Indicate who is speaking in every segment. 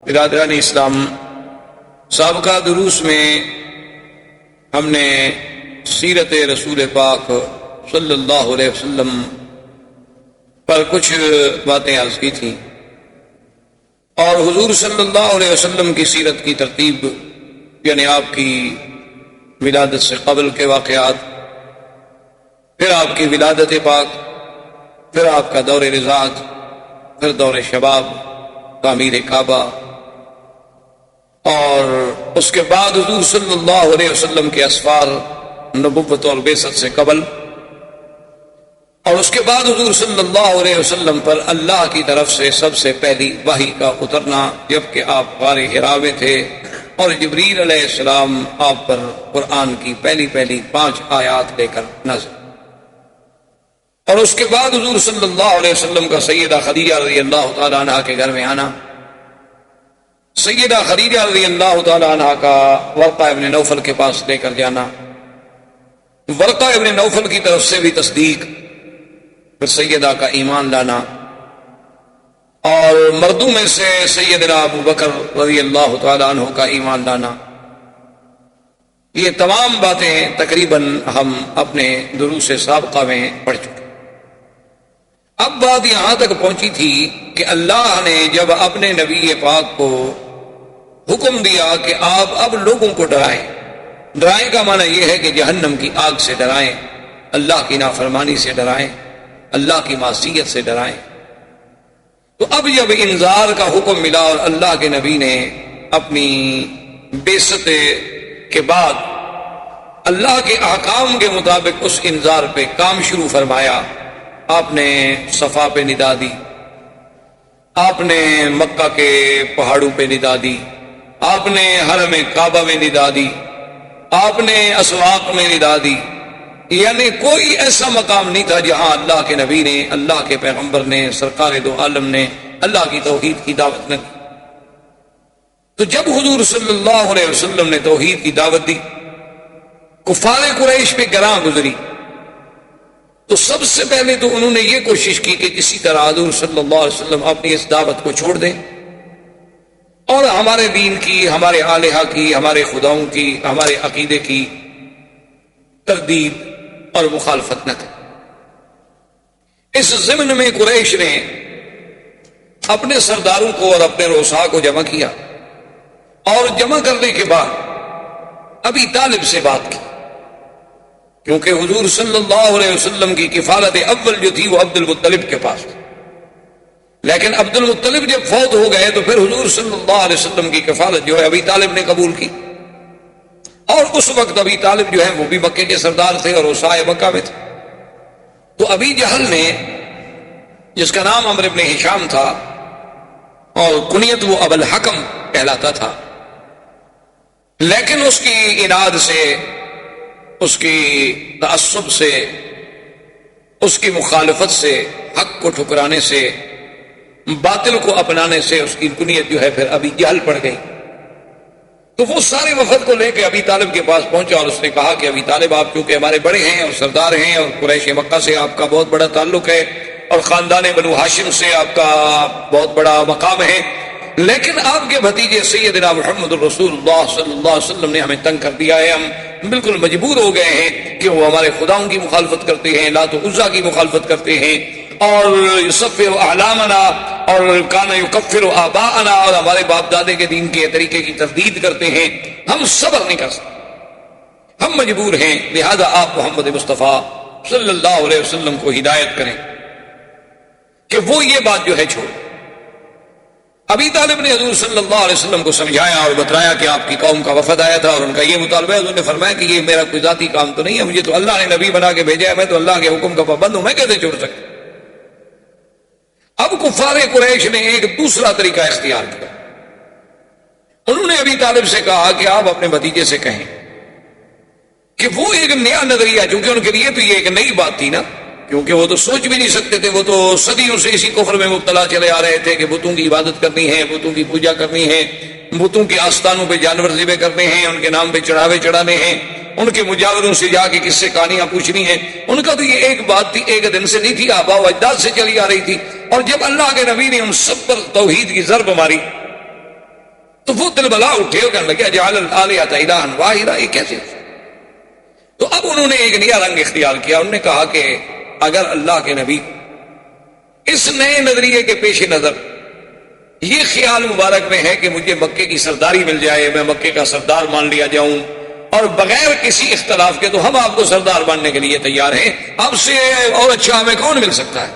Speaker 1: برادران اسلام، سابقہ دروس میں ہم نے سیرت رسول پاک صلی اللہ علیہ وسلم پر کچھ باتیں عرض کی تھیں، اور حضور صلی اللہ علیہ وسلم کی سیرت کی ترتیب، یعنی آپ کی ولادت سے قبل کے واقعات، پھر آپ کی ولادت پاک، پھر آپ کا دور رضاعت، پھر دور شباب، تعمیر کعبہ، اور اس کے بعد حضور صلی اللہ علیہ وسلم کے اسفار، نبوت اور بعثت سے قبل، اور اس کے بعد حضور صلی اللہ علیہ وسلم پر اللہ کی طرف سے سب سے پہلی وحی کا اترنا، جبکہ آپ غار حرا میں تھے اور جبریل علیہ السلام آپ پر قرآن کی پہلی 5 آیات لے کر نازل، اور اس کے بعد حضور صلی اللہ علیہ وسلم کا سیدہ خدیجہ رضی اللہ تعالی عنہ کے گھر میں آنا، سیدہ خدیجہ رضی اللہ تعالی عنہ کا ورقہ ابن نوفل کے پاس لے کر جانا، ورقہ ابن نوفل کی طرف سے بھی تصدیق، پھر سیدہ کا ایمان لانا، اور مردوں میں سے سیدنا ابو بکر رضی اللہ تعالی عنہ کا ایمان لانا، یہ تمام باتیں تقریباً ہم اپنے دروس سابقہ میں پڑھ چکے۔ اب بات یہاں تک پہنچی تھی کہ اللہ نے جب اپنے نبی پاک کو حکم دیا کہ آپ اب لوگوں کو ڈرائیں، ڈرائیں کا معنی یہ ہے کہ جہنم کی آگ سے ڈرائیں، اللہ کی نافرمانی سے ڈرائیں، اللہ کی معصیت سے ڈرائیں، تو اب جب انذار کا حکم ملا اور اللہ کے نبی نے اپنی بعثت کے بعد اللہ کے احکام کے مطابق اس انذار پہ کام شروع فرمایا، آپ نے صفا پہ ندا دی، آپ نے مکہ کے پہاڑوں پہ ندا دی، آپ نے حرم کعبہ میں ندا دی، آپ نے اسواق میں ندا دی، یعنی کوئی ایسا مقام نہیں تھا جہاں اللہ کے نبی نے، اللہ کے پیغمبر نے، سرکار دو عالم نے اللہ کی توحید کی دعوت نہ دی۔ تو جب حضور صلی اللہ علیہ وسلم نے توحید کی دعوت دی، کفار قریش پہ گراں گزری، تو سب سے پہلے تو انہوں نے یہ کوشش کی کہ کسی طرح حضور صلی اللہ علیہ وسلم اپنی اس دعوت کو چھوڑ دیں اور ہمارے دین کی، ہمارے الہہ کی، ہمارے خداؤں کی، ہمارے عقیدے کی تردید اور مخالفت نہ کریں۔ اس ضمن میں قریش نے اپنے سرداروں کو اور اپنے رؤساء کو جمع کیا، اور جمع کرنے کے بعد ابی طالب سے بات کی، کیونکہ حضور صلی اللہ علیہ وسلم کی کفالت اول جو تھی وہ عبد المطلب کے پاس تھی، لیکن عبد المطلب جب فوت ہو گئے تو پھر حضور صلی اللہ علیہ وسلم کی کفالت جو ہے ابی طالب نے قبول کی، اور اس وقت ابی طالب جو ہے وہ بھی مکے کے سردار تھے اور اوسائے مکہ میں تھے۔ تو ابی جہل نے، جس کا نام عمرو بن ہشام تھا اور کنیت وہ ابو الحکم کہلاتا تھا، لیکن اس کی عناد سے، اس کی تعصب سے، اس کی مخالفت سے، حق کو ٹھکرانے سے، باطل کو اپنانے سے اس کی کنیت جو ہے پھر ابی جہل پڑ گئی۔ تو وہ سارے وفد کو لے کے ابی طالب کے پاس پہنچا اور اس نے کہا کہ ابی طالب، آپ چونکہ ہمارے بڑے ہیں اور سردار ہیں اور قریش مکہ سے آپ کا بہت بڑا تعلق ہے اور خاندان بنو ہاشم سے آپ کا بہت بڑا مقام ہے، لیکن آپ کے بھتیجے سیدنا محمد الرسول اللہ صلی اللہ علیہ وسلم نے ہمیں تنگ کر دیا ہے، ہم بالکل مجبور ہو گئے ہیں کہ وہ ہمارے خداؤں کی مخالفت کرتے ہیں، لات و عزا کی مخالفت کرتے ہیں، اور یصفر اعلامنا اور کان یکفر آباءنا، اور ہمارے باپ دادے کے دین کے طریقے کی تردید کرتے ہیں، ہم صبر نہیں کر سکتے، ہم مجبور ہیں، لہذا آپ محمد مصطفیٰ صلی اللہ علیہ وسلم کو ہدایت کریں کہ وہ یہ بات جو ہے چھوڑ۔ ابی طالب نے حضور صلی اللہ علیہ وسلم کو سمجھایا اور بتایا کہ آپ کی قوم کا وفد آیا تھا اور ان کا یہ مطالبہ ہے۔ حضور نے فرمایا کہ یہ میرا کوئی ذاتی کام تو نہیں ہے، مجھے تو اللہ نے نبی بنا کے بھیجا ہے، میں تو اللہ کے حکم کا پابند ہوں، میں کیسے چھوڑ سکتا۔ اب کفار قریش نے ایک دوسرا طریقہ اختیار کیا، انہوں نے ابی طالب سے کہا کہ آپ اپنے بھتیجے سے کہیں کہ وہ ایک نیا نظریہ، چونکہ ان کے لیے تو یہ ایک نئی بات تھی نا، کیونکہ وہ تو سوچ بھی نہیں سکتے تھے، وہ تو صدیوں سے اسی کفر میں مبتلا چلے آ رہے تھے کہ بتوں کی عبادت کرنی ہے، بتوں کی پوجا کرنی ہے، بتوں کے آستانوں پہ جانور ذبح کرنے ہیں، ان کے نام پہ چڑھاوے چڑھانے ہیں، ان کے مجاوروں سے جا کے قصے کہانیاں پوچھنی ہیں۔ ان کا تو یہ ایک بات تھی، ایک دن سے نہیں تھی، آبا و اجداد سے چلی آ رہی تھی، اور جب اللہ کے نبی نے ان سب پر توحید کی ضرب ماری تو وہ دل بلا اٹھے اور کہنے لگے جعل الآلہۃ الہا واحدا، یہ کیسے؟ تو اب انہوں نے ایک نیا رنگ اختیار کیا. انہوں نے کہا کہ اگر اللہ کے نبی اس نئے نظریے کے پیش نظر یہ خیال مبارک میں ہے کہ مجھے مکے کی سرداری مل جائے، میں مکے کا سردار مان لیا جاؤں اور بغیر کسی اختلاف کے، تو ہم آپ کو سردار ماننے کے لیے تیار ہیں. آپ سے اور اچھا ہمیں کون مل سکتا ہے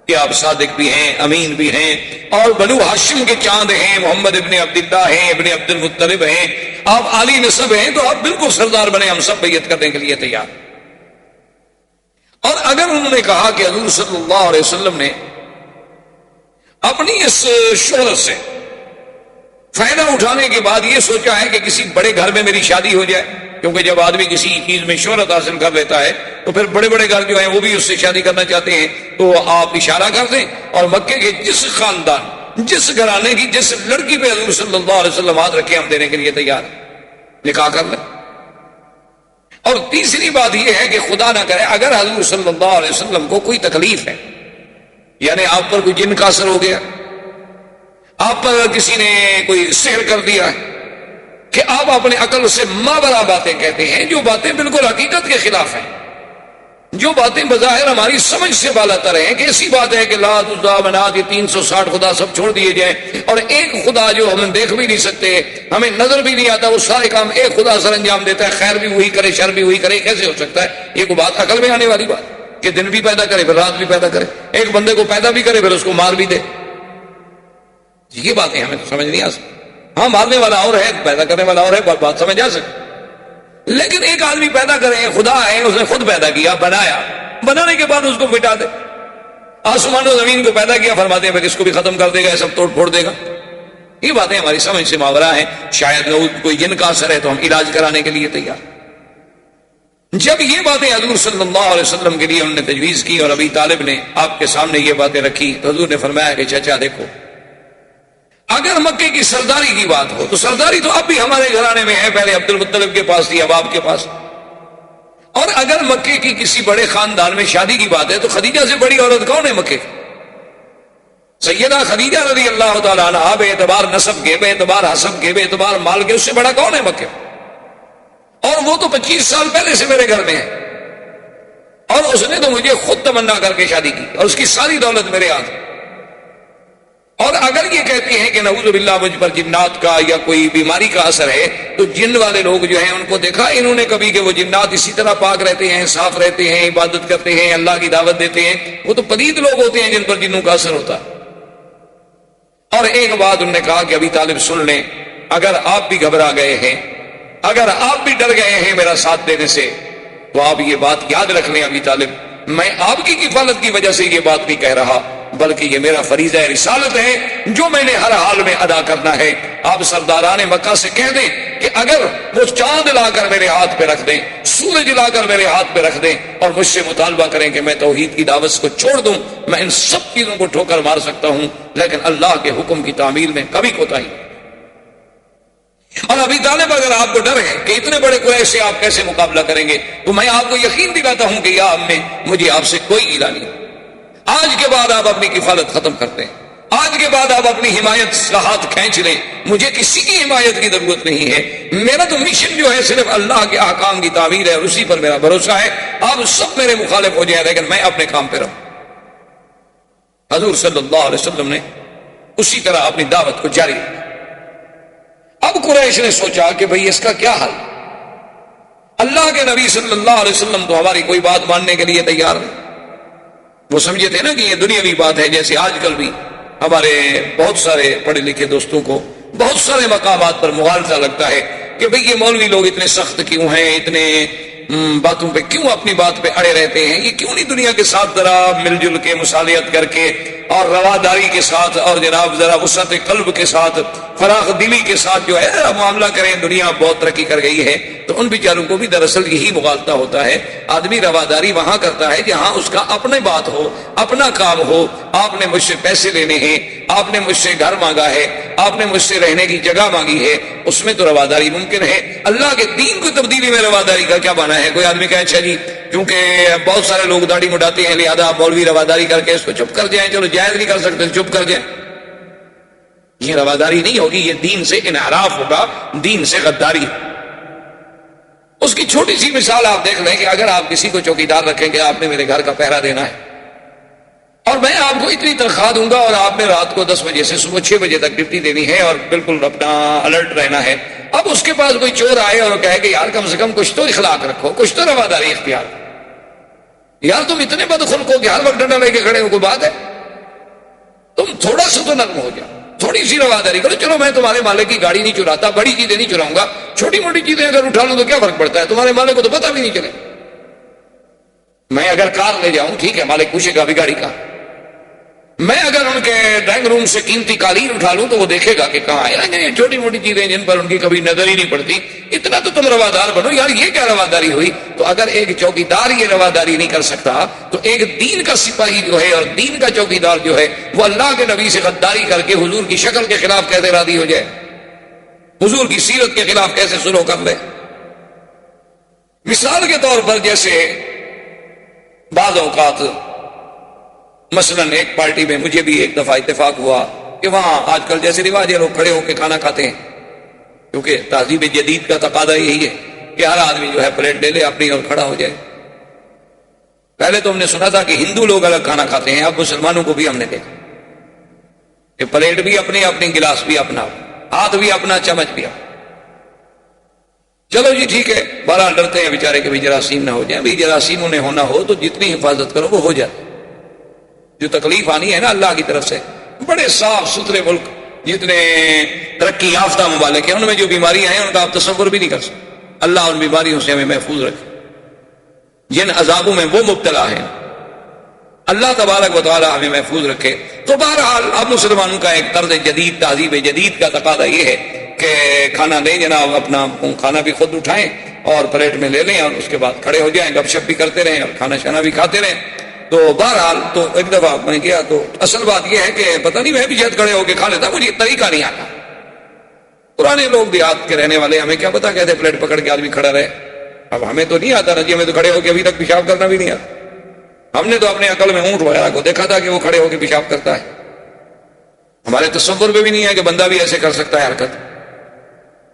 Speaker 1: کہ آپ صادق بھی ہیں، امین بھی ہیں، اور بنو ہاشم کے چاند ہیں، محمد ابن عبداللہ ہیں، ابن عبد المطلب ہیں، آپ عالی نسب ہیں، تو آپ بالکل سردار بنے، ہم سب بیعت کرنے کے لیے تیار. اور اگر انہوں نے کہا کہ حضور صلی اللہ علیہ وسلم نے اپنی اس شہرت سے فائدہ اٹھانے کے بعد یہ سوچا ہے کہ کسی بڑے گھر میں میری شادی ہو جائے، کیونکہ جب آدمی کسی چیز میں شہرت حاصل کر لیتا ہے تو پھر بڑے بڑے گھر جو ہیں وہ بھی اس سے شادی کرنا چاہتے ہیں، تو آپ اشارہ کر دیں اور مکے کے جس خاندان، جس گھرانے کی جس لڑکی پہ حضور صلی اللہ علیہ وسلم ہاتھ رکھے ہم دینے کے لیے تیار ہیں، نکاح کر لیں. اور تیسری بات یہ ہے کہ خدا نہ کرے اگر حضور صلی اللہ علیہ وسلم کو کوئی تکلیف ہے، یعنی آپ پر کوئی جن کا اثر ہو گیا، آپ پر کسی نے کوئی سحر کر دیا ہے، کہ آپ اپنے عقل سے ماورا باتیں کہتے ہیں جو باتیں بالکل حقیقت کے خلاف ہیں، جو باتیں بظاہر ہماری سمجھ سے بالا تر ہیں، کہ ایسی بات ہے کہ لات عزا منات یہ 360 خدا سب چھوڑ دیے جائیں اور ایک خدا جو ہم دیکھ بھی نہیں سکتے، ہمیں نظر بھی نہیں آتا، وہ سارے کام ایک خدا سر انجام دیتا ہے، خیر بھی وہی کرے شر بھی وہی کرے، کیسے ہو سکتا ہے؟ یہ کوئی بات عقل میں آنے والی بات کہ دن بھی پیدا کرے پھر رات بھی پیدا کرے، ایک بندے کو پیدا بھی کرے پھر اس کو مار بھی دے. یہ باتیں ہمیں تو سمجھ نہیں آ سکتی. ہاں مارنے والا اور ہے، پیدا کرنے والا اور ہے، بات سمجھ آ سکتی. لیکن ایک آدمی پیدا کرے، خدا ہے، اس نے خود پیدا کیا، بنایا، بنانے کے بعد اس کو مٹا دے. آسمان و زمین کو پیدا کیا، فرماتے ہیں پھر اس کو بھی ختم کر دے گا، سب توڑ پھوڑ دے گا. یہ باتیں ہماری سمجھ سے ماورا ہیں. شاید کوئی جن کا اثر ہے تو ہم علاج کرانے کے لیے تیار. جب یہ باتیں حضور صلی اللہ علیہ وسلم کے لیے انہوں نے تجویز کی اور ابی طالب نے آپ کے سامنے یہ باتیں رکھی، تو حضور نے فرمایا کہ چچا دیکھو، اگر مکے کی سرداری کی بات ہو تو سرداری تو اب بھی ہمارے گھرانے میں ہے، پہلے عبد المطلب کے پاس تھی، اب آپ کے پاس. اور اگر مکے کی کسی بڑے خاندان میں شادی کی بات ہے تو خدیجہ سے بڑی عورت کون ہے مکے کی؟ سیدہ خدیجہ رضی اللہ تعالیٰ عنہا، بے اعتبار نسب کے، بے اعتبار حسب کے، بے اعتبار مال کے، اس سے بڑا کون ہے مکے؟ اور وہ تو 25 سال پہلے سے میرے گھر میں ہے، اور اس نے تو مجھے خود تمنا کر کے شادی کی، اور اس کی ساری دولت میرے ہاتھ. اور اگر یہ کہتے ہیں کہ نعوذ باللہ مجھ پر جنات کا یا کوئی بیماری کا اثر ہے، تو جن والے لوگ جو ہیں ان کو دیکھا انہوں نے کبھی کہ وہ جنات اسی طرح پاک رہتے ہیں، صاف رہتے ہیں، عبادت کرتے ہیں، اللہ کی دعوت دیتے ہیں، وہ تو پلید لوگ ہوتے ہیں جن پر جنوں کا اثر ہوتا. اور ایک بات انہوں نے کہا کہ ابی طالب سن لیں، اگر آپ بھی گھبرا گئے ہیں، اگر آپ بھی ڈر گئے ہیں میرا ساتھ دینے سے، تو آپ یہ بات یاد رکھ لیں ابی طالب، میں آپ کی کفالت کی وجہ سے یہ بات نہیں کہہ رہا، بلکہ یہ میرا فریضہ رسالت ہے جو میں نے ہر حال میں ادا کرنا ہے. آپ سرداران مکہ سے کہہ دیں کہ اگر وہ چاند لا کر میرے ہاتھ پہ رکھ دیں، سورج لا کر میرے ہاتھ پہ رکھ دیں اور مجھ سے مطالبہ کریں کہ میں توحید کی دعوت کو چھوڑ دوں، میں ان سب چیزوں کو ٹھوکر مار سکتا ہوں، لیکن اللہ کے حکم کی تعمیل میں کبھی کوتاہی. اور ابھی طالب اگر آپ کو ڈر ہے کہ اتنے بڑے قریش سے آپ کیسے مقابلہ کریں گے، تو میں آپ کو یقین دلاتا ہوں کہ یا امی، مجھے آپ سے کوئی ایلا نہیں. آج کے بعد آپ اپنی کفالت ختم کرتے ہیں، آج کے بعد آپ اپنی حمایت کا ہاتھ کھینچ لیں، مجھے کسی کی حمایت کی ضرورت نہیں ہے. میرا تو مشن جو ہے صرف اللہ کے احکام کی تعمیر ہے اور اسی پر میرا بھروسہ ہے. آپ سب میرے مخالف ہو جائیں لیکن میں اپنے کام پہ رہوں. حضور صلی اللہ علیہ وسلم نے اسی طرح اپنی دعوت کو جاری رکھا. اب قریش نے سوچا کہ بھئی اس کا کیا حل؟ اللہ کے نبی صلی اللہ علیہ وسلم تو ہماری کوئی بات ماننے کے لیے تیار نہیں. وہ سمجھے تھے نا کہ یہ دنیاوی بات ہے، جیسے آج کل بھی ہمارے بہت سارے پڑھے لکھے دوستوں کو بہت سارے مقامات پر مغالطہ لگتا ہے کہ بھئی یہ مولوی لوگ اتنے سخت کیوں ہیں، اتنے باتوں پہ کیوں اپنی بات پہ اڑے رہتے ہیں، یہ کیوں نہیں دنیا کے ساتھ ذرا مل جل کے مصالحت کر کے اور رواداری کے ساتھ اور جناب ذرا وسعت قلب کے ساتھ فراخ دلی کے ساتھ جو ہے معاملہ کریں. دنیا بہت ترقی کر گئی ہے. تو ان بیچاروں کو بھی دراصل یہی مغالطہ ہوتا ہے. آدمی رواداری وہاں کرتا ہے جہاں اس کا اپنے بات ہو، اپنا کام ہو. آپ نے مجھ سے پیسے لینے ہیں، آپ نے مجھ سے گھر مانگا ہے، آپ نے مجھ سے رہنے کی جگہ مانگی ہے، اس میں تو رواداری ممکن ہے. اللہ کے دین کو تبدیلی میں رواداری کا کیا معنی ہے؟ کوئی آدمی کہے اچھا جی کیونکہ بہت سارے لوگ داڑھی مڈاتے ہیں لہذا آپ مولوی رواداری کر کے اس کو چپ کر جائیں، چلو جائز نہیں کر سکتے چپ کر جائیں. یہ رواداری نہیں ہوگی، یہ دین سے انحراف ہوگا، دین سے غداری۔ اس کی چھوٹی سی مثال آپ دیکھ لیں کہ اگر آپ کسی کو چوکیدار رکھیں کہ آپ نے میرے گھر کا پہرا دینا ہے اور میں آپ کو اتنی تنخواہ دوں گا اور آپ نے رات کو 10 بجے سے صبح 6 بجے تک ڈیوٹی دینی ہے اور بالکل اپنا الرٹ رہنا ہے، اب اس کے پاس کوئی چور آئے اور کہے کہ یار کم سے کم کچھ تو اخلاق رکھو، کچھ تو رواداری اختیار کرو، یار تم اتنے بدخلق ہو کہ ہر وقت ڈنڈا لے کے کھڑے ہو، کوئی بات ہے؟ تم تھوڑا سا تو نرم ہو جاؤ، تھوڑی سی رواداری کرو۔ چلو میں تمہارے مالک کی گاڑی نہیں چراتا، بڑی چیزیں نہیں چراؤں گا، چھوٹی موٹی چیزیں اگر اٹھا لوں تو کیا فرق پڑتا ہے، تمہارے مالک کو تو پتہ بھی نہیں چلے۔ میں اگر کار لے جاؤں ٹھیک ہے، مالک پوچھے گا بھی گاڑی کا، میں اگر ان کے ڈرائنگ روم سے قیمتی قالین اٹھا لوں تو وہ دیکھے گا کہ کہاں ہے، یہ چھوٹی موٹی چیزیں جن پر ان کی کبھی نظر ہی نہیں پڑتی، اتنا تو تم روادار بنو یار، یہ کیا رواداری ہوئی؟ تو اگر ایک چوکیدار یہ رواداری نہیں کر سکتا تو ایک دین کا سپاہی جو ہے اور دین کا چوکیدار جو ہے وہ اللہ کے نبی سے غداری کر کے حضور کی شکل کے خلاف کیسے راضی ہو جائے، حضور کی سیرت کے خلاف کیسے سلوک کر لے؟ مثال کے طور پر جیسے بعض اوقات مثلا ایک پارٹی میں مجھے بھی ایک دفعہ اتفاق ہوا کہ وہاں آج کل جیسے رواج ہے لوگ کھڑے ہو کے کھانا کھاتے ہیں، کیونکہ تہذیب جدید کا تقاضا یہی ہے کہ ہر آدمی جو ہے پلیٹ لے لے اپنی اور کھڑا ہو جائے۔ پہلے تو ہم نے سنا تھا کہ ہندو لوگ الگ کھانا کھاتے ہیں، اب مسلمانوں کو بھی ہم نے دیکھا کہ پلیٹ بھی اپنی، اپنی گلاس بھی اپنا، ہاتھ بھی اپنا، چمچ بھی اپنا۔ چلو جی ٹھیک ہے، بہرحال ڈرتے ہیں بیچارے کہ بھی جراثیم نہ ہو جائیں، بھی جراثیم انہیں ہونا ہو تو جتنی حفاظت کرو وہ ہو جائے، جو تکلیف آنی ہے نا اللہ کی طرف سے۔ بڑے صاف ستھرے ملک جتنے ترقی یافتہ ممالک ہیں ان میں جو بیماریاں ہیں ان کا آپ تصور بھی نہیں کر سکتے، اللہ ان بیماریوں سے ہمیں محفوظ رکھے، جن عذابوں میں وہ مبتلا ہیں اللہ تبارک و تعالی ہمیں محفوظ رکھے۔ تو بہرحال اب مسلمانوں کا ایک طرز جدید، تہذیب جدید کا تقاضا یہ ہے کہ کھانا لیں جناب، اپنا کھانا بھی خود اٹھائیں اور پلیٹ میں لے لیں اور اس کے بعد کھڑے ہو جائیں، گپ شپ بھی کرتے رہیں اور کھانا شانا بھی کھاتے رہیں۔ تو بہرحال تو ایک دفعہ میں گیا تو اصل بات یہ ہے کہ پتہ نہیں میں بھی شاید کھڑے ہو کے کھا لیتا، مجھے طریقہ نہیں آتا۔ پرانے لوگ دیہات کے رہنے والے ہمیں کیا پتا کہتے پلیٹ پکڑ کے آدمی کھڑا رہے، اب ہمیں تو نہیں آتا نا جی، ہمیں تو کھڑے ہو کے ابھی تک پیشاب کرنا بھی نہیں آتا۔ ہم نے تو اپنے عقل میں اونٹ وغیرہ کو دیکھا تھا کہ وہ کھڑے ہو کے پیشاب کرتا ہے، ہمارے تصور میں بھی نہیں ہے کہ بندہ بھی ایسے کر سکتا ہے حرکت۔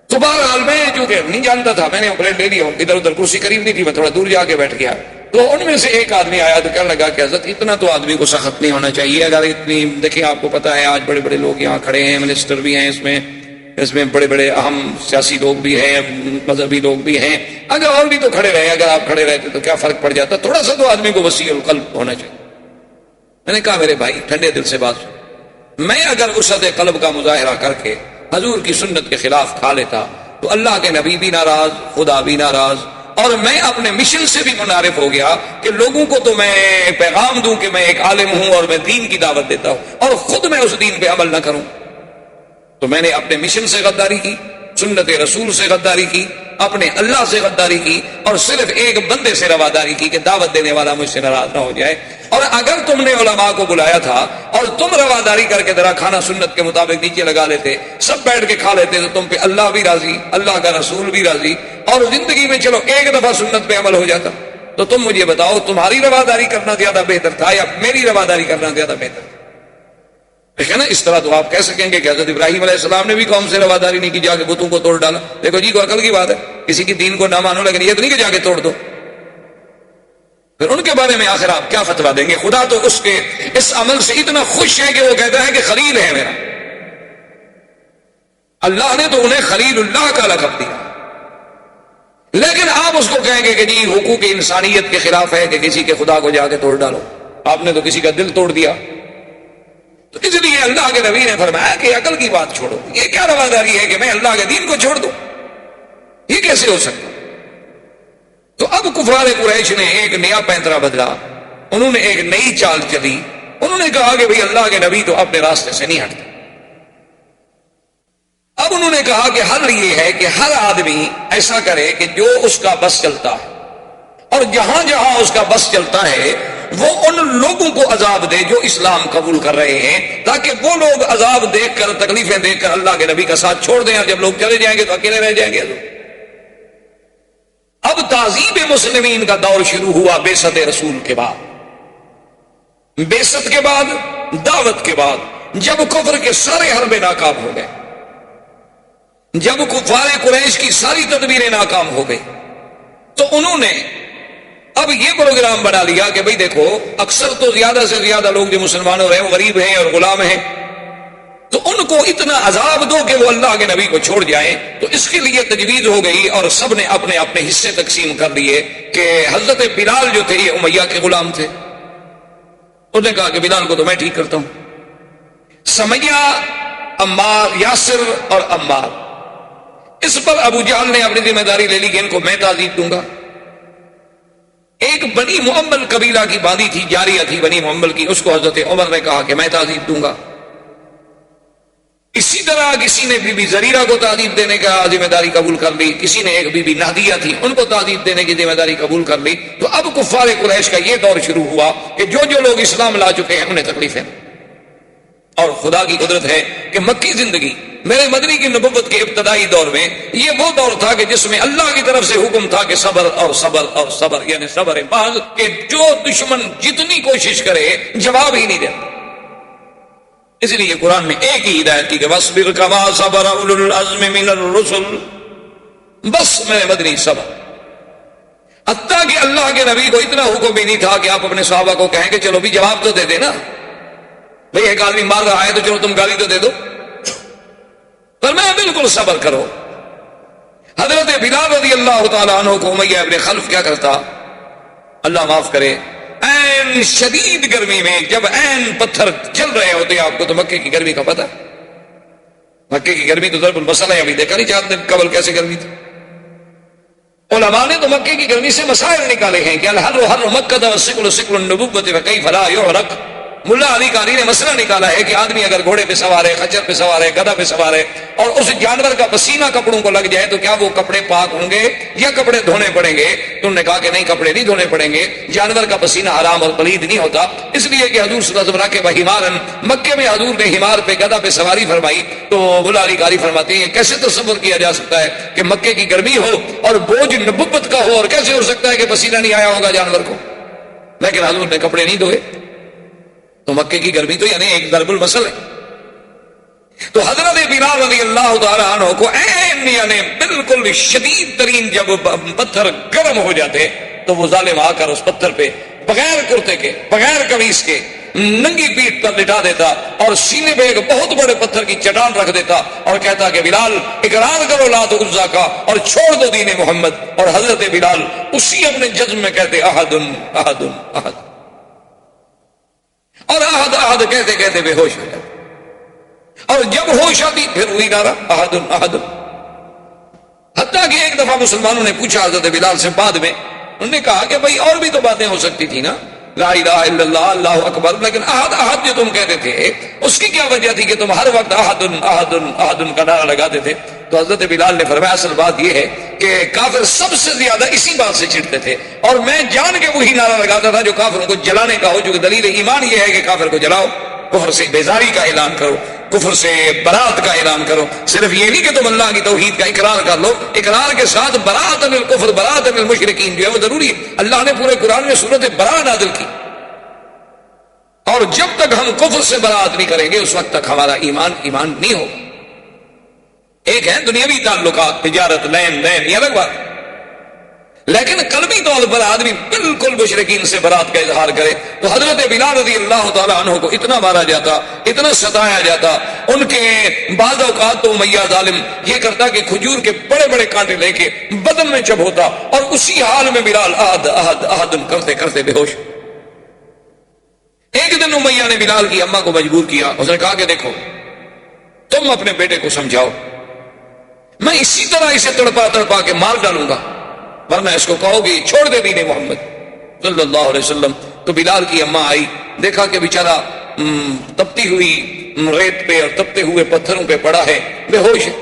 Speaker 1: تو بہرحال میں چونکہ نہیں جانتا تھا میں نے پلیٹ لے لی، ادھر ادھر کرسی قریب نہیں تھی، میں تھوڑا دور جا کے بیٹھ گیا۔ تو ان میں سے ایک آدمی آیا تو کہنے لگا کہ حضرت اتنا تو آدمی کو سخت نہیں ہونا چاہیے، اگر اتنی دیکھیں آپ کو پتا ہے آج بڑے بڑے لوگ یہاں کھڑے ہیں، منسٹر بھی ہیں، اس میں بڑے بڑے اہم سیاسی لوگ بھی ہیں، مذہبی لوگ بھی ہیں، اگر اور بھی تو کھڑے رہے، اگر آپ کھڑے رہتے تو کیا فرق پڑ جاتا، تھوڑا سا تو آدمی کو وسیع القلب ہونا چاہیے۔ میں نے کہا میرے بھائی ٹھنڈے دل سے بات سن، میں اگر وسعت قلب کا مظاہرہ کر کے حضور کی سنت کے خلاف کھا لیتا تو اللہ کے نبی بھی ناراض، خدا بھی ناراض، اور میں اپنے مشن سے بھی منحرف ہو گیا کہ لوگوں کو تو میں پیغام دوں کہ میں ایک عالم ہوں اور میں دین کی دعوت دیتا ہوں اور خود میں اس دین پہ عمل نہ کروں۔ تو میں نے اپنے مشن سے غداری کی، سنت رسول سے غداری کی، اپنے اللہ سے غداری کی، اور صرف ایک بندے سے رواداری کی کہ دعوت دینے والا مجھ سے ناراض نہ ہو جائے۔ اور اگر تم نے علماء کو بلایا تھا اور تم رواداری کر کے ذرا کھانا سنت کے مطابق نیچے لگا لیتے، سب بیٹھ کے کھا لیتے، تو تم پہ اللہ بھی راضی، اللہ کا رسول بھی راضی، اور زندگی میں چلو ایک دفعہ سنت پہ عمل ہو جاتا۔ تو تم مجھے بتاؤ تمہاری رواداری کرنا زیادہ بہتر تھا یا میری رواداری کرنا زیادہ بہتر تھا؟ دیکھیں نا، اس طرح تو آپ کہہ سکیں گے کہ حضرت ابراہیم علیہ السلام نے بھی قوم سے رواداری نہیں کی، جا کے بتوں کو توڑ ڈالا۔ دیکھو جی، کوئی عقل کی بات ہے، کسی کی دین کو نہ مانو، لیکن یہ تو نہیں کہ جا کے توڑ دو۔ پھر ان کے بارے میں آخر آپ کیا فتویٰ دیں گے؟ خدا تو اس کے اس عمل سے اتنا خوش ہے کہ وہ کہتا ہے کہ خلیل ہے میرا۔ اللہ نے تو انہیں خلیل اللہ کا لقب دیا، لیکن آپ اس کو کہیں گے کہ جی حقوق انسانیت کے خلاف ہے کہ کسی کے خدا کو جا کے توڑ ڈالو، آپ نے تو کسی کا دل توڑ دیا۔ تو اس لیے اللہ کے نبی نے فرمایا کہ عقل کی بات چھوڑو، یہ کیا رواداری ہے کہ میں اللہ کے دین کو چھوڑ دوں؟ یہ کیسے ہو سکتا؟ تو اب کفار قریش نے ایک نیا پینترا بدلا، انہوں نے ایک نئی چال چلی، انہوں نے کہا کہ بھئی اللہ کے نبی تو اپنے راستے سے نہیں ہٹتے۔ اب انہوں نے کہا کہ حل یہ ہے کہ ہر آدمی ایسا کرے کہ جو اس کا بس چلتا ہے، اور جہاں جہاں اس کا بس چلتا ہے وہ ان لوگوں کو عذاب دے جو اسلام قبول کر رہے ہیں، تاکہ وہ لوگ عذاب دیکھ کر، تکلیفیں دیکھ کر اللہ کے نبی کا ساتھ چھوڑ دیں، اور جب لوگ چلے جائیں گے تو اکیلے رہ جائیں گے۔ اب تعذیب مسلمین کا دور شروع ہوا بعثت رسول کے بعد، بعثت کے بعد، دعوت کے بعد، جب کفر کے سارے حربے ناکام ہو گئے، جب کفار قریش کی ساری تدبیریں ناکام ہو گئی، تو انہوں نے اب یہ پروگرام بنا لیا کہ بھئی دیکھو اکثر تو زیادہ سے زیادہ لوگ جو مسلمان ہو رہے ہیں وہ غریب ہیں اور غلام ہیں، تو ان کو اتنا عذاب دو کہ وہ اللہ کے نبی کو چھوڑ جائیں۔ تو اس کے لیے تجویز ہو گئی اور سب نے اپنے اپنے حصے تقسیم کر لیے کہ حضرت بلال جو تھے یہ امیہ کے غلام تھے، انہوں نے کہا کہ بلال کو تو میں ٹھیک کرتا ہوں۔ سمیہ، عمار، یاسر اور عمار، اس پر ابو جہل نے اپنی ذمہ داری لے لی کہ ان کو میں تعزیب دوں گا۔ ایک بنی محمل قبیلہ کی باندھی تھی، جاریہ تھی بنی محمل کی، اس کو حضرت عمر نے کہا کہ میں تعزیب دوں گا۔ اسی طرح کسی نے بی بی زریرہ کو تعزیب دینے کا ذمہ داری قبول کر لی، کسی نے ایک بی بی نہدیہ تھی ان کو تعزیب دینے کی ذمہ داری قبول کر لی۔ تو اب کفار قریش کا یہ دور شروع ہوا کہ جو جو لوگ اسلام لا چکے ہیں انہیں تکلیفیں، اور خدا کی قدرت ہے کہ مکی زندگی میرے مدنی کی نبوت کے ابتدائی دور میں یہ وہ دور تھا کہ جس میں اللہ کی طرف سے حکم تھا کہ صبر اور صبر اور صبر، یعنی صبر محض، کہ جو دشمن جتنی کوشش کرے جواب ہی نہیں دیتا۔ اس لیے قرآن میں ایک ہی ہدایت کی کہ وَاصْبِرْ كَمَا صَبَرَ أُولُو الْعَزْمِ مِنَ الرُّسُلِ، بس میرے مدنی صبر۔ حتیٰ کہ اللہ کے نبی کو اتنا حکم بھی نہیں تھا کہ آپ اپنے صحابہ کو کہیں کہ چلو بھی جواب تو دے دے نا، بھئی ایک آدمی مار رہا ہے تو چلو تم گالی تو دے دو، پر میں بالکل صبر کرو۔ حضرت بلال رضی اللہ تعالیٰ عنہ کو امیہ ابن خلف کیا کرتا، اللہ معاف کرے، این شدید گرمی میں جب این پتھر جل رہے ہوتے، آپ کو تو مکے کی گرمی کا پتہ، مکے کی گرمی تو ضرب المثل ہے، ابھی دیکھا نہیں 4 دن قبل کیسے گرمی تھی۔ علماء نے تو مکے کی گرمی سے مسائل نکالے ہیں کہ الحر حر مکہ والسکل سکل النبوۃ فکیف لا یعرق۔ ملا علی قاری نے مسئلہ نکالا ہے کہ آدمی اگر گھوڑے پہ سوار ہے، خچر پہ سوار ہے، گدھا پہ سوار ہے، اور اس جانور کا پسینہ کپڑوں کو لگ جائے تو کیا وہ کپڑے پاک ہوں گے یا کپڑے دھونے پڑیں گے؟ تو انہوں نے کہا کہ نہیں، کپڑے نہیں دھونے پڑیں گے، جانور کا پسینہ حرام اور پلید نہیں ہوتا، اس لیے کہ حضور صلی اللہ علیہ وسلم راکب حمارن، مکے میں حضور نے حمار پہ، گدھا پہ سواری فرمائی۔ تو ملا علی قاری فرماتے ہیں کیسے تصور کیا جا سکتا ہے کہ مکے کی گرمی ہو اور بوجھ نبوت کا ہو، اور کیسے ہو سکتا ہے کہ پسینہ نہیں آیا ہوگا جانور کو، لیکن حضور نے کپڑے نہیں دھوئے؟ تو مکے کی گرمی تو یعنی ایک ضرب المثل ہے۔ تو حضرت بلال رضی اللہ تعالیٰ عنہ کو عین یعنی بالکل شدید ترین جب پتھر گرم ہو جاتے تو وہ ظالم آ کر اس پتھر پہ بغیر کرتے کے، بغیر قمیص کے، ننگی پیٹھ پر لٹا دیتا اور سینے پہ ایک بہت بڑے پتھر کی چٹان رکھ دیتا اور کہتا کہ بلال اقرار کرو لات عزا کا اور چھوڑ دو دین محمد۔ اور حضرت بلال اسی اپنے جزم میں کہتے احد احد احد، اور احد احد کہتے کہتے بے ہوش ہو جاتے، اور جب ہوش آتی پھر وہی نعرہ احد احد۔ حتیٰ کہ ایک دفعہ مسلمانوں نے پوچھا حضرت بلال سے بعد میں، انہوں نے کہا کہ بھائی اور بھی تو باتیں ہو سکتی تھی نا، لا الہ الا اللہ، اللہ اکبر، لیکن احد احد جو تم کہتے تھے اس کی کیا وجہ تھی کہ تم ہر وقت احد احد احد کا نعرہ لگاتے تھے؟ تو حضرت بلال نے فرمایا اصل بات یہ ہے کہ کافر سب سے زیادہ اسی بات سے چڑھتے تھے، اور میں جان کے وہی نعرہ لگاتا تھا جو کافروں کو جلانے کا ہو، جو کہ دلیل ایمان یہ ہے کہ کافر کو جلاؤ، کفر سے بیزاری کا اعلان کرو، کفر سے برات کا اعلان کرو۔ صرف یہ نہیں کہ تم اللہ کی توحید کا اقرار کر لو، اقرار کے ساتھ برات من الکفر، برات من المشرکین جو ہے وہ ضروری ہے۔ اللہ نے پورے قرآن میں سورۃ برا نازل کی، اور جب تک ہم کفر سے برات نہیں کریں گے اس وقت تک ہمارا ایمان نہیں ہوگا۔ ایک ہے دنیاوی تعلقات، تجارت، لین دین، یہ الگ بات، لیکن قلبی طور پر آدمی بالکل مشرکین سے برات کا اظہار کرے۔ تو حضرت بلال رضی اللہ تعالیٰ عنہ کو اتنا مارا جاتا، اتنا ستایا جاتا، ان کے بعض اوقات تو امیہ ظالم یہ کرتا کہ کھجور کے بڑے بڑے کانٹے لے کے بدن میں چبھوتا، اور اسی حال میں بلال احد احد احد کرتے کرتے بے ہوش۔ ایک دن امیہ نے بلال کی اماں کو مجبور کیا، اس نے کہا کہ دیکھو تم اپنے بیٹے کو سمجھاؤ، میں اسی طرح اسے تڑپا تڑپا کے مار ڈالوں گا، ورنہ اس کو کہو گی چھوڑ دے دین محمد صلی اللہ علیہ وسلم۔ تو بلال کی اماں آئی، دیکھا کہ بیچارہ تپتی ہوئی ریت پہ اور تپتے ہوئے پتھروں پہ پڑا ہے، بے ہوش ہے۔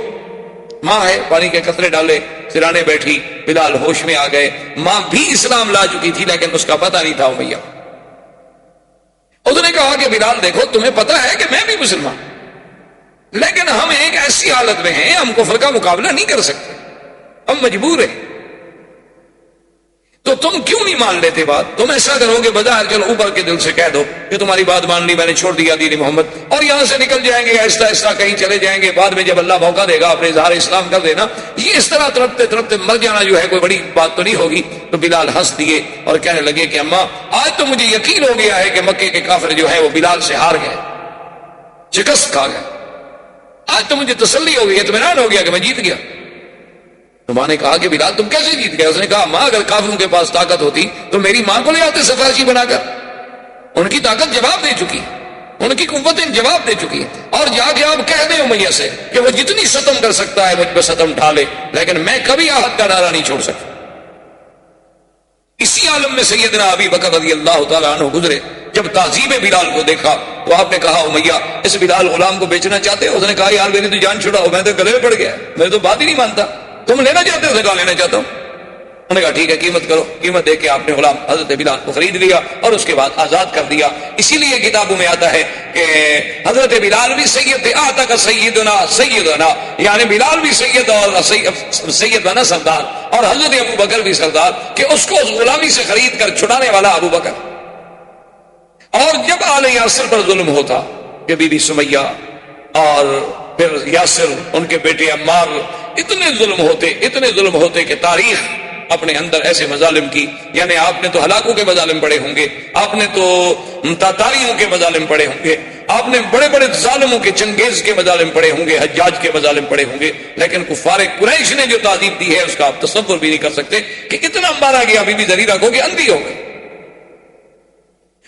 Speaker 1: ماں ہے، پانی کے قطرے ڈالے، سرانے بیٹھی، بلال ہوش میں آ گئے۔ ماں بھی اسلام لا چکی تھی لیکن اس کا پتہ نہیں تھا امیہ۔ اس نے کہا کہ بلال دیکھو تمہیں پتہ ہے کہ میں بھی مسلمان، لیکن ہم ایک ایسی حالت میں ہیں ہم کفر کا مقابلہ نہیں کر سکتے، ہم مجبور ہیں۔ تو تم کیوں نہیں مان لیتے بات؟ تم ایسا کرو گے بظاہر چلو اوپر کے دل سے کہہ دو کہ تمہاری بات مان لی، میں نے چھوڑ دیا دین محمد، اور یہاں سے نکل جائیں گے آہستہ آہستہ کہیں چلے جائیں گے، بعد میں جب اللہ موقع دے گا اپنے اظہار اسلام کر دینا، یہ اس طرح تڑپتے تڑپتے مر جانا جو ہے کوئی بڑی بات تو نہیں ہوگی۔ تو بلال ہنس دیے اور کہنے لگے کہ اماں آج تو مجھے یقین ہو گیا ہے کہ مکے کے کافر جو ہے وہ بلال سے ہار گئے، شکست کھا گئے، آج تو مجھے تسلی ہو گئی، اطمینان ہو گیا کہ میں جیت گیا۔ تو ماں نے کہا کہ بلال تم کیسے جیت گئے؟ اس نے کہا ماں اگر کافروں کے پاس طاقت ہوتی تو میری ماں کو لے آتے سفارشی بنا کر، ان کی طاقت جواب دے چکی، ان کی قوتیں جواب دے چکی ہیں، اور جا کے آپ کہہ دیں امیہ سے کہ وہ جتنی ستم کر سکتا ہے مجھ پہ ستم ڈالے، لیکن میں کبھی آہد کا نعرہ نہیں چھوڑ سکتا۔ اسی عالم میں سیدنا ابی بکر رضی اللہ تعالیٰ عنہ گزرے، جب تعذیب بلال کو دیکھا تو آپ نے کہا امیہ اس بلال غلام کو بیچنا چاہتے ہو؟ اس نے کہا یار میری تو جان چھڑاؤ، میں تو گلے میں پڑ گیا، میں تو بات ہی نہیں مانتا، تم لینا چاہتے ہو؟ اس نے کہا لینا چاہتا ہوں۔ انہوں نے کہا ٹھیک ہے قیمت کرو، قیمت دے کے آپ نے غلام حضرت بلال کو خرید لیا اور اس کے بعد آزاد کر دیا۔ اسی لیے کتابوں میں آتا ہے کہ حضرت بلال بھی سید تھے، آتا کا سیدنا یعنی بلال بھی سید اور سید بنا سردار، اور حضرت ابو بکر بھی سردار، کہ اس کو اس غلامی سے خرید کر چھڑانے والا ابو بکر۔ اور جب آل یاسر پر ظلم ہوتا کہ بی بی سمیہ اور پھر یاسر ان کے بیٹے عمار، اتنے ظلم ہوتے کہ تاریخ اپنے اندر ایسے مظالم کی، یعنی آپ نے تو ہلاکوں کے مظالم پڑے ہوں گے، آپ نے تو تاتاریوں کے مظالم پڑے ہوں گے، آپ نے بڑے بڑے ظالموں کے چنگیز کے مظالم پڑے ہوں گے، حجاج کے مظالم پڑے ہوں گے، لیکن کفار قریش نے جو تعذیب دی ہے اس کا آپ تصور بھی نہیں کر سکتے کہ اتنا مارا گیا بی بی زریرہ کو کہ اندھی ہو گئی۔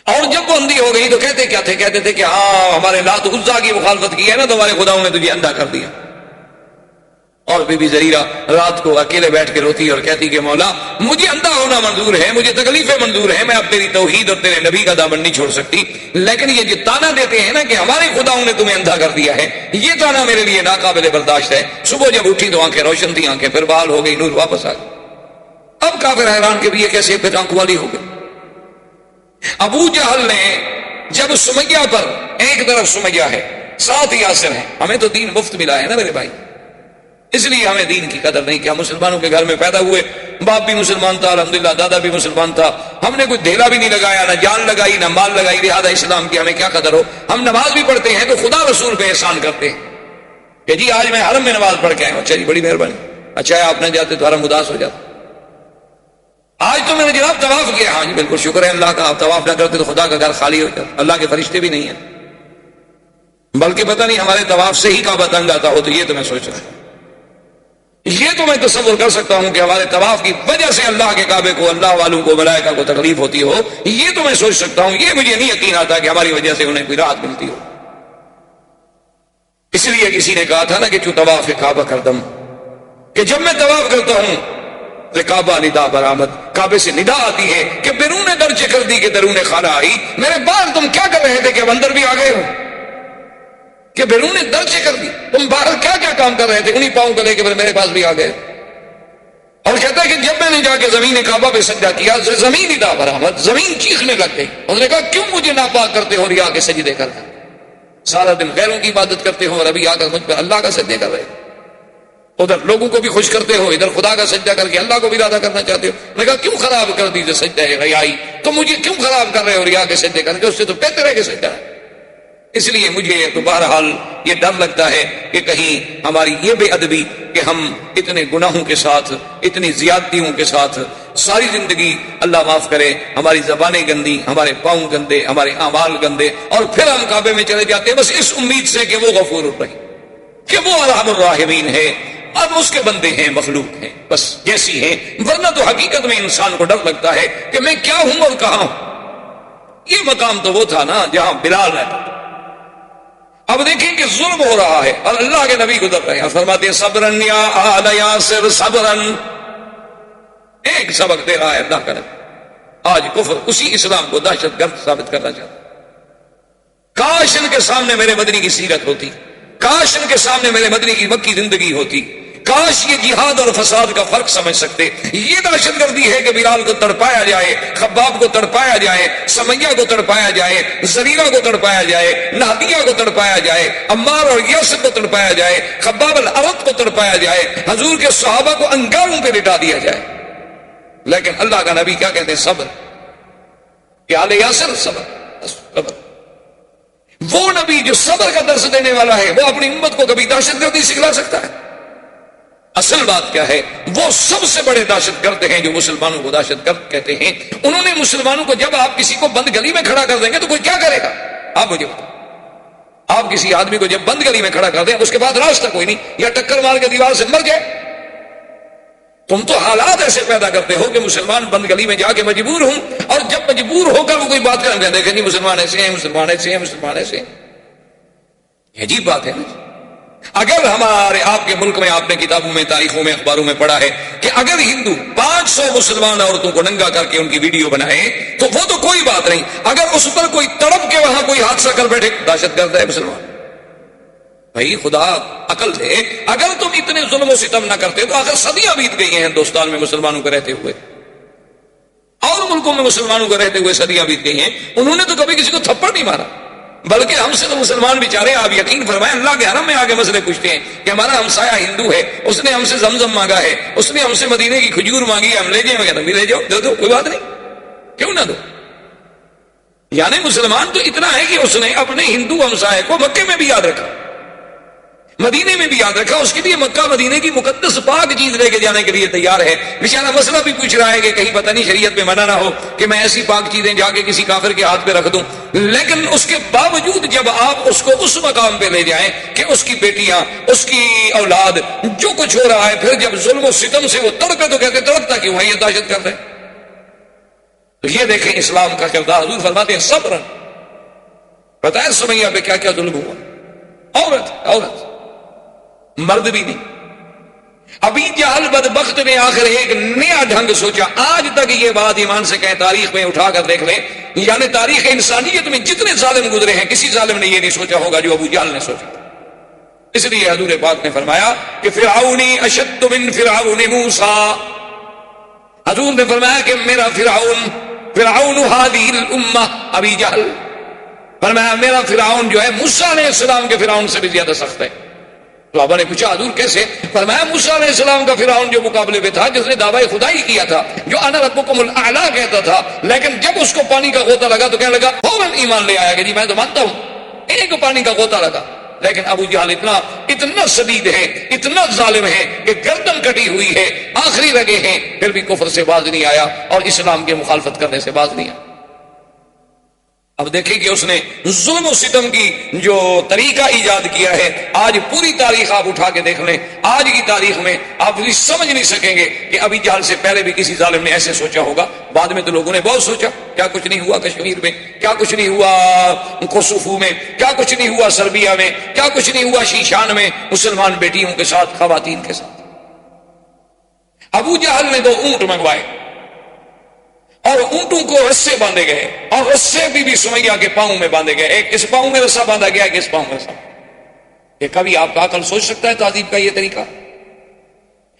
Speaker 1: اور جب وہ اندھی ہو گئی تو کہتے کیا تھے؟ کہتے تھے کہ ہاں ہمارے لات عزا کی مخالفت کی ہے نا تو ہمارے خداؤں نے تجھے اندھا کر دیا۔ اور بی بی زریرہ رات کو اکیلے بیٹھ کے روتی اور کہتی کہ مولا مجھے اندھا ہونا منظور ہے، مجھے تکلیفیں منظور ہیں، میں اب تیری توحید اور تیرے نبی کا دامن نہیں چھوڑ سکتی، لیکن یہ جو تانا دیتے ہیں نا کہ ہمارے خداؤں نے تمہیں اندھا کر دیا ہے، یہ تانا میرے لیے ناقابل برداشت ہے۔ صبح جب اٹھی تو آنکھیں روشن تھی، آنکھیں پھر بحال ہو گئی، نور واپس آ گئی۔ اب کافر حیران کہ بھی یہ کیسے پھر آنکھ والی ہو گئی۔ ابو جہل نے جب سمیہ پر، ایک طرف سمیہ ہے، ساتھ یاسر ہیں، ہمیں تو دین مفت ملا ہے نا میرے بھائی، اس لیے ہمیں دین کی قدر نہیں کہ ہم مسلمانوں کے گھر میں پیدا ہوئے، باپ بھی مسلمان تھا الحمدللہ، دادا بھی مسلمان تھا، ہم نے کوئی دھیلا بھی نہیں لگایا، نہ جان لگائی نہ مال لگائی، لہذا اسلام کی ہمیں کیا قدر ہو۔ ہم نماز بھی پڑھتے ہیں تو خدا رسول پہ احسان کرتے ہیں کہ جی آج میں حرم میں نماز پڑھ کے آیا ہوں، اچھا جی بڑی مہربانی، اچھا آپ نہ جاتے تو حرم اداس ہو جاتا۔ آج تو میں نے جناب طواف کیا، ہاں جی بالکل شکر ہے اللہ کا، آپ طواف نہ کرتے تو خدا کا گھر خالی ہو جاتا، اللہ کے فرشتے بھی نہیں ہیں، بلکہ پتہ نہیں ہمارے طواف سے ہی کعبہ تنگ آتا ہو، تو یہ تو میں سوچ رہا ہوں، یہ تو میں تصور کر سکتا ہوں کہ ہمارے طواف کی وجہ سے اللہ کے کعبے کو، اللہ والوں کو، ملائکہ کو تکلیف ہوتی ہو، یہ تو میں سوچ سکتا ہوں، یہ مجھے نہیں یقین آتا کہ ہماری وجہ سے انہیں کوئی راحت ملتی ہو۔ اس لیے کسی نے کہا تھا نا کہ چو طواف کعبہ کردم، کہ جب میں طواف کرتا ہوں کعبہ ندا برآمد، کعبے سے ندا آتی ہے کہ بیرون درچ کر دی کہ درون خانہ آئی، میرے باہر تم کیا کر رہے تھے کہ اب اندر بھی آ گئے ہو، کہ بیرون درچ کر دی، تم باہر کیا کیا کام کر رہے تھے، انہی پاؤں کو لے کے میرے پاس بھی آ گئے۔ اور کہتا ہے کہ جب میں نے جا کے زمین کعبہ پہ سجدہ کیا، زمین ندا برآمد، زمین چیخنے لگ گئی، اس نے کہا کیوں مجھے ناپاک کرتے ہو اور آ کے سجدے کر رہے، سارا دن غیروں کی عبادت کرتے ہو اور ابھی آ کر مجھ پہ اللہ کا سجدے کر رہے، ادھر لوگوں کو بھی خوش کرتے ہو، ادھر خدا کا سجدہ کر کے اللہ کو بھی ارادہ کرنا چاہتے ہو۔ میں کہا کیوں خراب کر دیجیے سجدہ ہے ریائی، تو مجھے کیوں خراب کر رہے ہو ریا کے سجدے کر کے، اس سے تو بہتر ہے کہ سجدہ ہے۔ اس لیے مجھے تو بہرحال یہ ڈر لگتا ہے کہ کہیں ہماری یہ بے ادبی کہ ہم اتنے گناہوں کے ساتھ، اتنی زیادتیوں کے ساتھ ساری زندگی، اللہ معاف کرے، ہماری زبانیں گندی، ہمارے پاؤں گندے، ہمارے اعمال گندے، اور پھر ہم کعبے میں چلے جاتے ہیں بس اس امید سے کہ وہ غفور الرحیم، کہ وہ ارحم الراحمین ہے، اب اس کے بندے ہیں، مخلوق ہیں، بس جیسی ہیں، ورنہ تو حقیقت میں انسان کو ڈر لگتا ہے کہ میں کیا ہوں اور کہاں ہوں۔ یہ مقام تو وہ تھا نا جہاں بلال رہتا۔ اب دیکھیں کہ ظلم ہو رہا ہے اور اللہ کے نبی گزر رہے ہیں، فرماتے ہیں صبرن یا آل یاسر صبرن، ایک سبق دے رہا ہے اللہ کا نبی۔ آج کفر اسی اسلام کو دہشت گرد ثابت کرنا چاہتا۔ کاش ان کے سامنے میرے مدنی کی سیرت ہوتی، کاش ان کے سامنے میرے مدنی کی مکی زندگی ہوتی، کاش یہ جہاد اور فساد کا فرق سمجھ سکتے۔ یہ دہشت گردی ہے کہ بلال کو تڑپایا جائے، خباب کو تڑپایا جائے، سمیہ کو تڑپایا جائے، زریرہ کو تڑپایا جائے، نہدیہ کو تڑپایا جائے، عمار اور یاسر کو تڑپایا جائے، خباب الارت کو تڑپایا جائے، حضور کے صحابہ کو انگاروں پہ لٹا دیا جائے۔ لیکن اللہ کا نبی کیا کہتے ہیں؟ صبر. کہ آل یاسر صبر. وہ نبی جو صبر کا درس دینے والا ہے وہ اپنی امت کو کبھی دہشت گردی سکھلا سکتا ہے؟ اصل بات کیا ہے؟ وہ سب سے بڑے دہشت گرد ہیں جو مسلمانوں کو دہشت گرد کہتے ہیں. انہوں نے مسلمانوں کو، جب آپ کسی کو بند گلی میں کھڑا کر دیں گے تو کوئی کیا کرے گا؟ آپ مجھے بتائیں. آپ کسی آدمی کو جب بند گلی میں کھڑا کر دیں، اس کے بعد راستہ کوئی نہیں، یا ٹکر مار کے دیوار سے مر جائے. تم تو حالات ایسے پیدا کرتے ہو کہ مسلمان بند گلی میں جا کے مجبور ہوں، اور جب مجبور ہو کر وہ کوئی بات کریں گے، دیکھیں جی مسلمان ایسے ہیں، مسلمان ایسے ہیں، مسلمان ایسے ہیں. یہ عجیب بات ہے نا. اگر ہمارے آپ کے ملک میں آپ نے کتابوں میں، تاریخوں میں، اخباروں میں پڑھا ہے کہ اگر ہندو 500 مسلمان عورتوں کو ننگا کر کے ان کی ویڈیو بنائے تو وہ تو کوئی بات نہیں. اگر اس پر کوئی تڑپ کے وہاں کوئی حادثہ کر بیٹھے، دہشت گرد ہے مسلمان. بھائی خدا عقل دے، اگر تم اتنے ظلم و ستم نہ کرتے تو آخر صدیاں بیت گئی ہیں ہندوستان میں مسلمانوں کے رہتے ہوئے، اور ملکوں میں مسلمانوں کے رہتے ہوئے صدیاں بیت گئی ہیں. انہوں نے تو کبھی کسی کو تھپڑ نہیں مارا، بلکہ ہم سے تو مسلمان بیچارے، آپ یقین فرمائیں، اللہ کے حرم میں آگے مسئلے پوچھتے ہیں کہ ہمارا ہمسایہ ہندو ہے، اس نے ہم سے زمزم مانگا ہے، اس نے ہم سے مدینے کی کھجور مانگی ہے، ہم لے جائیں. میں کہتا ہوں لے جاؤ، دے دو، کوئی بات نہیں، کیوں نہ دو. یعنی مسلمان تو اتنا ہے کہ اس نے اپنے ہندو ہمسائے کو مکے میں بھی یاد رکھا، مدینے میں بھی یاد رکھا، اس کے لیے مکہ مدینے کی مقدس پاک چیز لے کے جانے کے لیے تیار ہے. بیچارہ مسئلہ بھی پوچھ رہا ہے کہ کہیں پتہ نہیں شریعت میں منع نہ ہو کہ میں ایسی پاک چیزیں جا کے کسی کافر کے ہاتھ پہ رکھ دوں. لیکن اس کے باوجود جب آپ اس کو اس مقام پہ لے جائیں کہ اس کی بیٹیاں، اس کی اولاد، جو کچھ ہو رہا ہے، پھر جب ظلم و ستم سے وہ تڑپے تو کہتے تڑپتا کیوں ہے؟ یہ دہشت گرد ہے. تو یہ دیکھیں اسلام کا کردار. حضور فرماتے ہیں صبر. بتائیں سمیہ پہ کیا کیا ظلم ہوا. عورت مرد بھی نہیں. ابھی جہل بدبخت نے آخر ایک نیا ڈھنگ سوچا. آج تک یہ بات ایمان سے کہیں، تاریخ میں اٹھا کر دیکھ لیں، یعنی تاریخ انسانیت میں جتنے ظالم گزرے ہیں کسی ظالم نے یہ نہیں سوچا ہوگا جو ابو جہل نے سوچا. اس لیے حضور پاک نے فرمایا کہ فرعونی اشد من فرعون موسیٰ. حضور نے فرمایا کہ میرا فرعون هذه الامہ ابی جہل، فرمایا میرا فرعون جو ہے موسیٰ علیہ السلام کے فرعون سے بھی زیادہ سخت ہے. صحابہ نے پوچھا حضور کیسے؟ فرمایا موسیٰ علیہ السلام کا فرعون جو مقابلے پہ تھا، جس نے دعویٰ خدائی کیا تھا، جو انا ربکم الاعلیٰ کہتا تھا، لیکن جب اس کو پانی کا غوطہ لگا تو کہنے لگا، فوراً ایمان لے آیا کہ جی میں تو مانتا ہوں. ایک پانی کا غوطہ لگا. لیکن ابو جہل اتنا شدید ہے، اتنا ظالم ہے کہ گردن کٹی ہوئی ہے، آخری لگے ہیں، پھر بھی کفر سے باز نہیں آیا اور اسلام کی مخالفت کرنے سے باز نہیں آیا. اب دیکھیں کہ اس نے ظلم و ستم کی جو طریقہ ایجاد کیا ہے. آج پوری تاریخ آپ اٹھا کے دیکھ لیں، آج کی تاریخ میں آپ بھی سمجھ نہیں سکیں گے کہ ابھی جہل سے پہلے بھی کسی ظالم نے ایسے سوچا ہوگا. بعد میں تو لوگوں نے بہت سوچا. کیا کچھ نہیں ہوا کشمیر میں، کیا کچھ نہیں ہوا کوسوفو میں، کیا کچھ نہیں ہوا سربیا میں، کیا کچھ نہیں ہوا شیشان میں، مسلمان بیٹیوں کے ساتھ، خواتین کے ساتھ. ابو جہل نے 2 اونٹ منگوائے اور اونٹوں کو رسے باندھے گئے، اور رسے بھی سمیہ کے پاؤں میں باندھے گئے. ایک اس پاؤں میں رسا باندھا گیا، ایک اس پاؤں میں رسا. یہ کبھی آپ کا عقل سوچ سکتا ہے تعذیب کا یہ طریقہ؟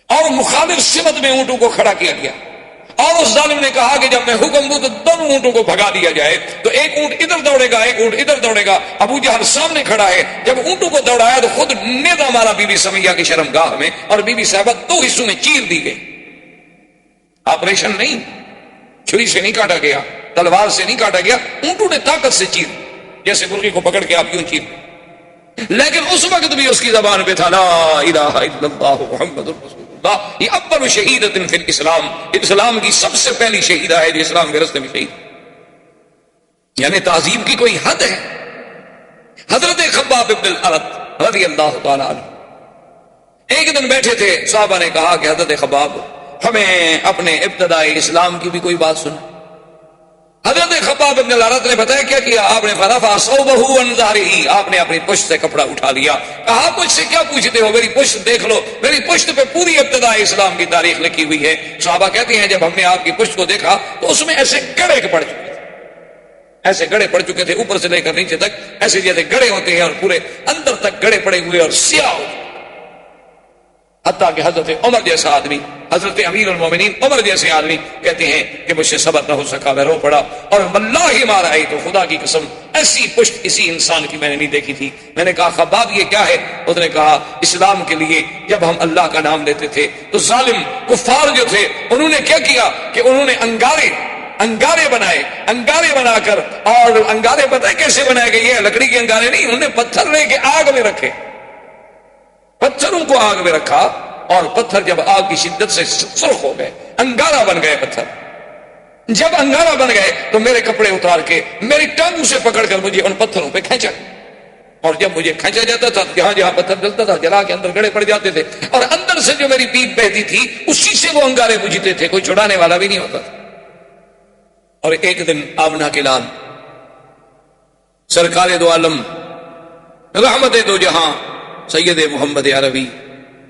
Speaker 1: اور مخالف سمت میں اونٹوں کو کھڑا کیا گیا، اور اس ظالم نے کہا کہ جب میں حکم دوں تو دونوں اونٹوں کو بھگا دیا جائے. تو ایک اونٹ ادھر دوڑے گا، ایک اونٹ ادھر دوڑے گا. ابو جہل سامنے کھڑا ہے. جب اونٹوں کو دوڑایا تو خود نیزہ مارا بی بی سمیہ کی شرمگاہ میں، اور بی بی صاحبہ 2 حصوں میں چیر دی گئی. آپریشن نہیں، چھری سے نہیں کاٹا گیا، تلوار سے نہیں کاٹا گیا، اونٹوں نے طاقت سے چیر، جیسے مرغی کو پکڑ کے آپ یوں چیر. لیکن اس وقت بھی اس کی زبان پہ تھا لا الہ الا اللہ محمد رسول اللہ. یہ اول شہیدۃ فی الاسلام، اسلام کی سب سے پہلی شہیدہ ہے جو اسلام کے راستے میں شہید. یعنی تعظیم کی کوئی حد ہے. حضرت خباب بن الارت رضی اللہ تعالی عنہ ایک دن بیٹھے تھے. صحابہ نے کہا کہ حضرت خباب ہمیں اپنے ابتدائی اسلام کی بھی کوئی بات سنا. حضرت خباب بن الارت نے بتایا کیا کیا. آپ نے فرفع ثوبہ عن ظہرہ، آپ نے اپنی پشت سے کپڑا اٹھا لیا. کہا مجھ سے کیا پوچھتے ہو، میری پشت دیکھ لو، میری پشت پہ پوری ابتدائی اسلام کی تاریخ لکھی ہوئی ہے. صحابہ کہتے ہیں جب ہم نے آپ کی پشت کو دیکھا تو اس میں ایسے گڑھے پڑ چکے تھے، ایسے گڑھے پڑ چکے تھے اوپر سے لے کر نیچے تک، ایسے جیسے گڑھے ہوتے ہیں، اور پورے اندر تک گڑھے پڑے ہوئے اور سیاہ ہو. حتیٰ کہ حضرت عمر جیسا آدمی، حضرت امیر المومنین عمر جیسے آدمی کہتے ہیں کہ مجھ سے صبر نہ ہو سکا، میں رو پڑا، اور واللہ ما رأیت، تو خدا کی قسم ایسی پشت کسی انسان کی میں نے نہیں دیکھی تھی۔ میں نے کہا خباب یہ کیا ہے؟ اس نے کہا اسلام کے لیے جب ہم اللہ کا نام لیتے تھے تو ظالم کفار جو تھے انہوں نے کیا کیا کہ انہوں نے انگارے بنائے، انگارے بنا کر، اور انگارے پتہ ہے کیسے بنائے گئے؟ یہ لکڑی کے انگارے نہیں، انہوں نے پتھر لے کے آگ میں رکھے، پتھروں کو آگ میں رکھا، اور پتھر جب آگ کی شدت سے سرخ ہو گئے، انگارہ بن گئے پتھر۔ جب انگارہ بن گئے تو میرے کپڑے اتار کے میری ٹانگوں سے پکڑ کر مجھے ان پتھروں پہ کھینچا، اور جب مجھے کھینچا جاتا تھا جہاں جہاں پتھر جلتا تھا جلا کے اندر گڑے پڑ جاتے تھے، اور اندر سے جو میری پیپ بہتی تھی اسی سے وہ انگارے بجھتے تھے، کوئی چھڑانے والا بھی نہیں ہوتا تھا۔ اور ایک دن آمنہ کے لال سرکار دو عالم رحمت دو جہاں سید محمد عربی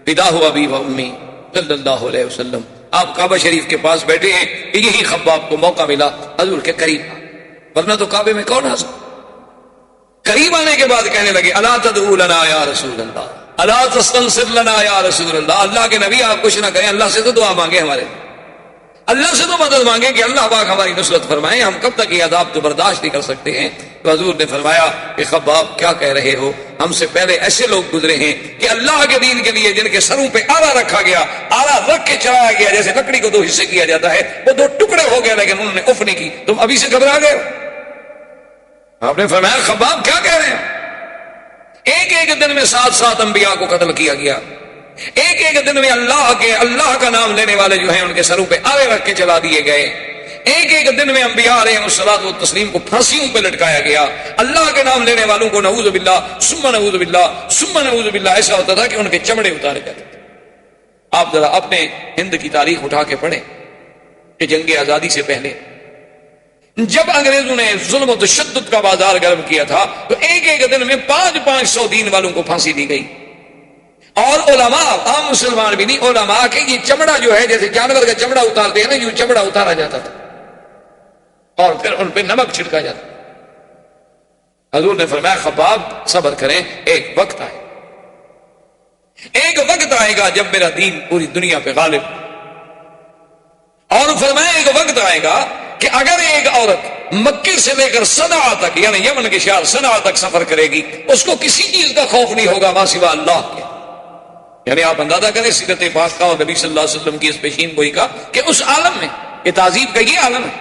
Speaker 1: فدا ہوا ابی و امی صلی اللہ علیہ وسلم، آپ کعبہ شریف کے پاس بیٹھے ہیں، یہی خباب کو موقع ملا حضور کے قریب، ورنہ تو کعبے میں کون حاضر؟ قریب آنے کے بعد کہنے لگے الا تدعو لنا یا رسول اللہ، الا تستنصر لنا یا رسول اللہ، اللہ کے نبی آپ کچھ نہ کریں، اللہ سے تو دعا مانگے، ہمارے اللہ سے تو مدد مانگیں کہ اللہ پاک ہماری نصرت فرمائیں، ہم کب تک یہ عذاب تو برداشت نہیں کر سکتے ہیں۔ تو حضور نے فرمایا کہ خباب کیا کہہ رہے ہو؟ ہم سے پہلے ایسے لوگ گزرے ہیں کہ اللہ کے دین کے لیے جن کے سروں پہ آلہ رکھا گیا، آلہ رکھ کے چلایا گیا، جیسے لکڑی کو دو حصے کیا جاتا ہے، وہ دو ٹکڑے ہو گئے لیکن انہوں نے اف نہیں کی، تم ابھی سے گھبرا گئے ہو؟ آپ نے فرمایا خباب کیا کہہ رہے ہیں؟ ایک ایک دن میں 7 انبیاء کو قتل کیا گیا، ایک ایک دن میں اللہ کا نام لینے والے جو ہیں ان کے سروں پہ آلے رکھ کے چلا دیے گئے، ایک ایک دن میں انبیاء علیہ الصلوۃ والتسلیم کو پھانسیوں پہ لٹکایا گیا، اللہ کے نام لینے والوں کو نعوذ باللہ ثم نعوذ باللہ ثم نعوذ باللہ ایسا ہوتا تھا کہ ان کے چمڑے اتارے جاتے تھے۔ آپ ذرا اپنے ہند کی تاریخ اٹھا کے پڑھیں کہ جنگ آزادی سے پہلے جب انگریزوں نے ظلم و تشدد کا بازار گرم کیا تھا تو ایک ایک دن میں 500 دین والوں کو پھانسی دی گئی، اور علماء، عام مسلمان بھی نہیں، علماء کے یہ چمڑا جو ہے جیسے جانور کا چمڑا اتارتے ہیں نا، یوں چمڑا اتارا جاتا تھا اور پھر ان پہ نمک چھڑکا جاتا۔ حضور نے فرمایا خباب صبر کریں، ایک وقت آئے گا جب میرا دین پوری دنیا پہ غالب، اور فرمایا ایک وقت آئے گا کہ اگر ایک عورت مکے سے لے کر صنعاء تک، یعنی یمن کے شہر صنعاء تک سفر کرے گی، اس کو کسی چیز کا خوف نہیں ہوگا ماں سوا اللہ کے۔ یعنی آپ اندازہ کریں سیرت پاک کا اور نبی صلی اللہ علیہ وسلم کی اس پیشین گوئی کا کہ اس عالم میں، یہ تعذیب کا یہ عالم ہے،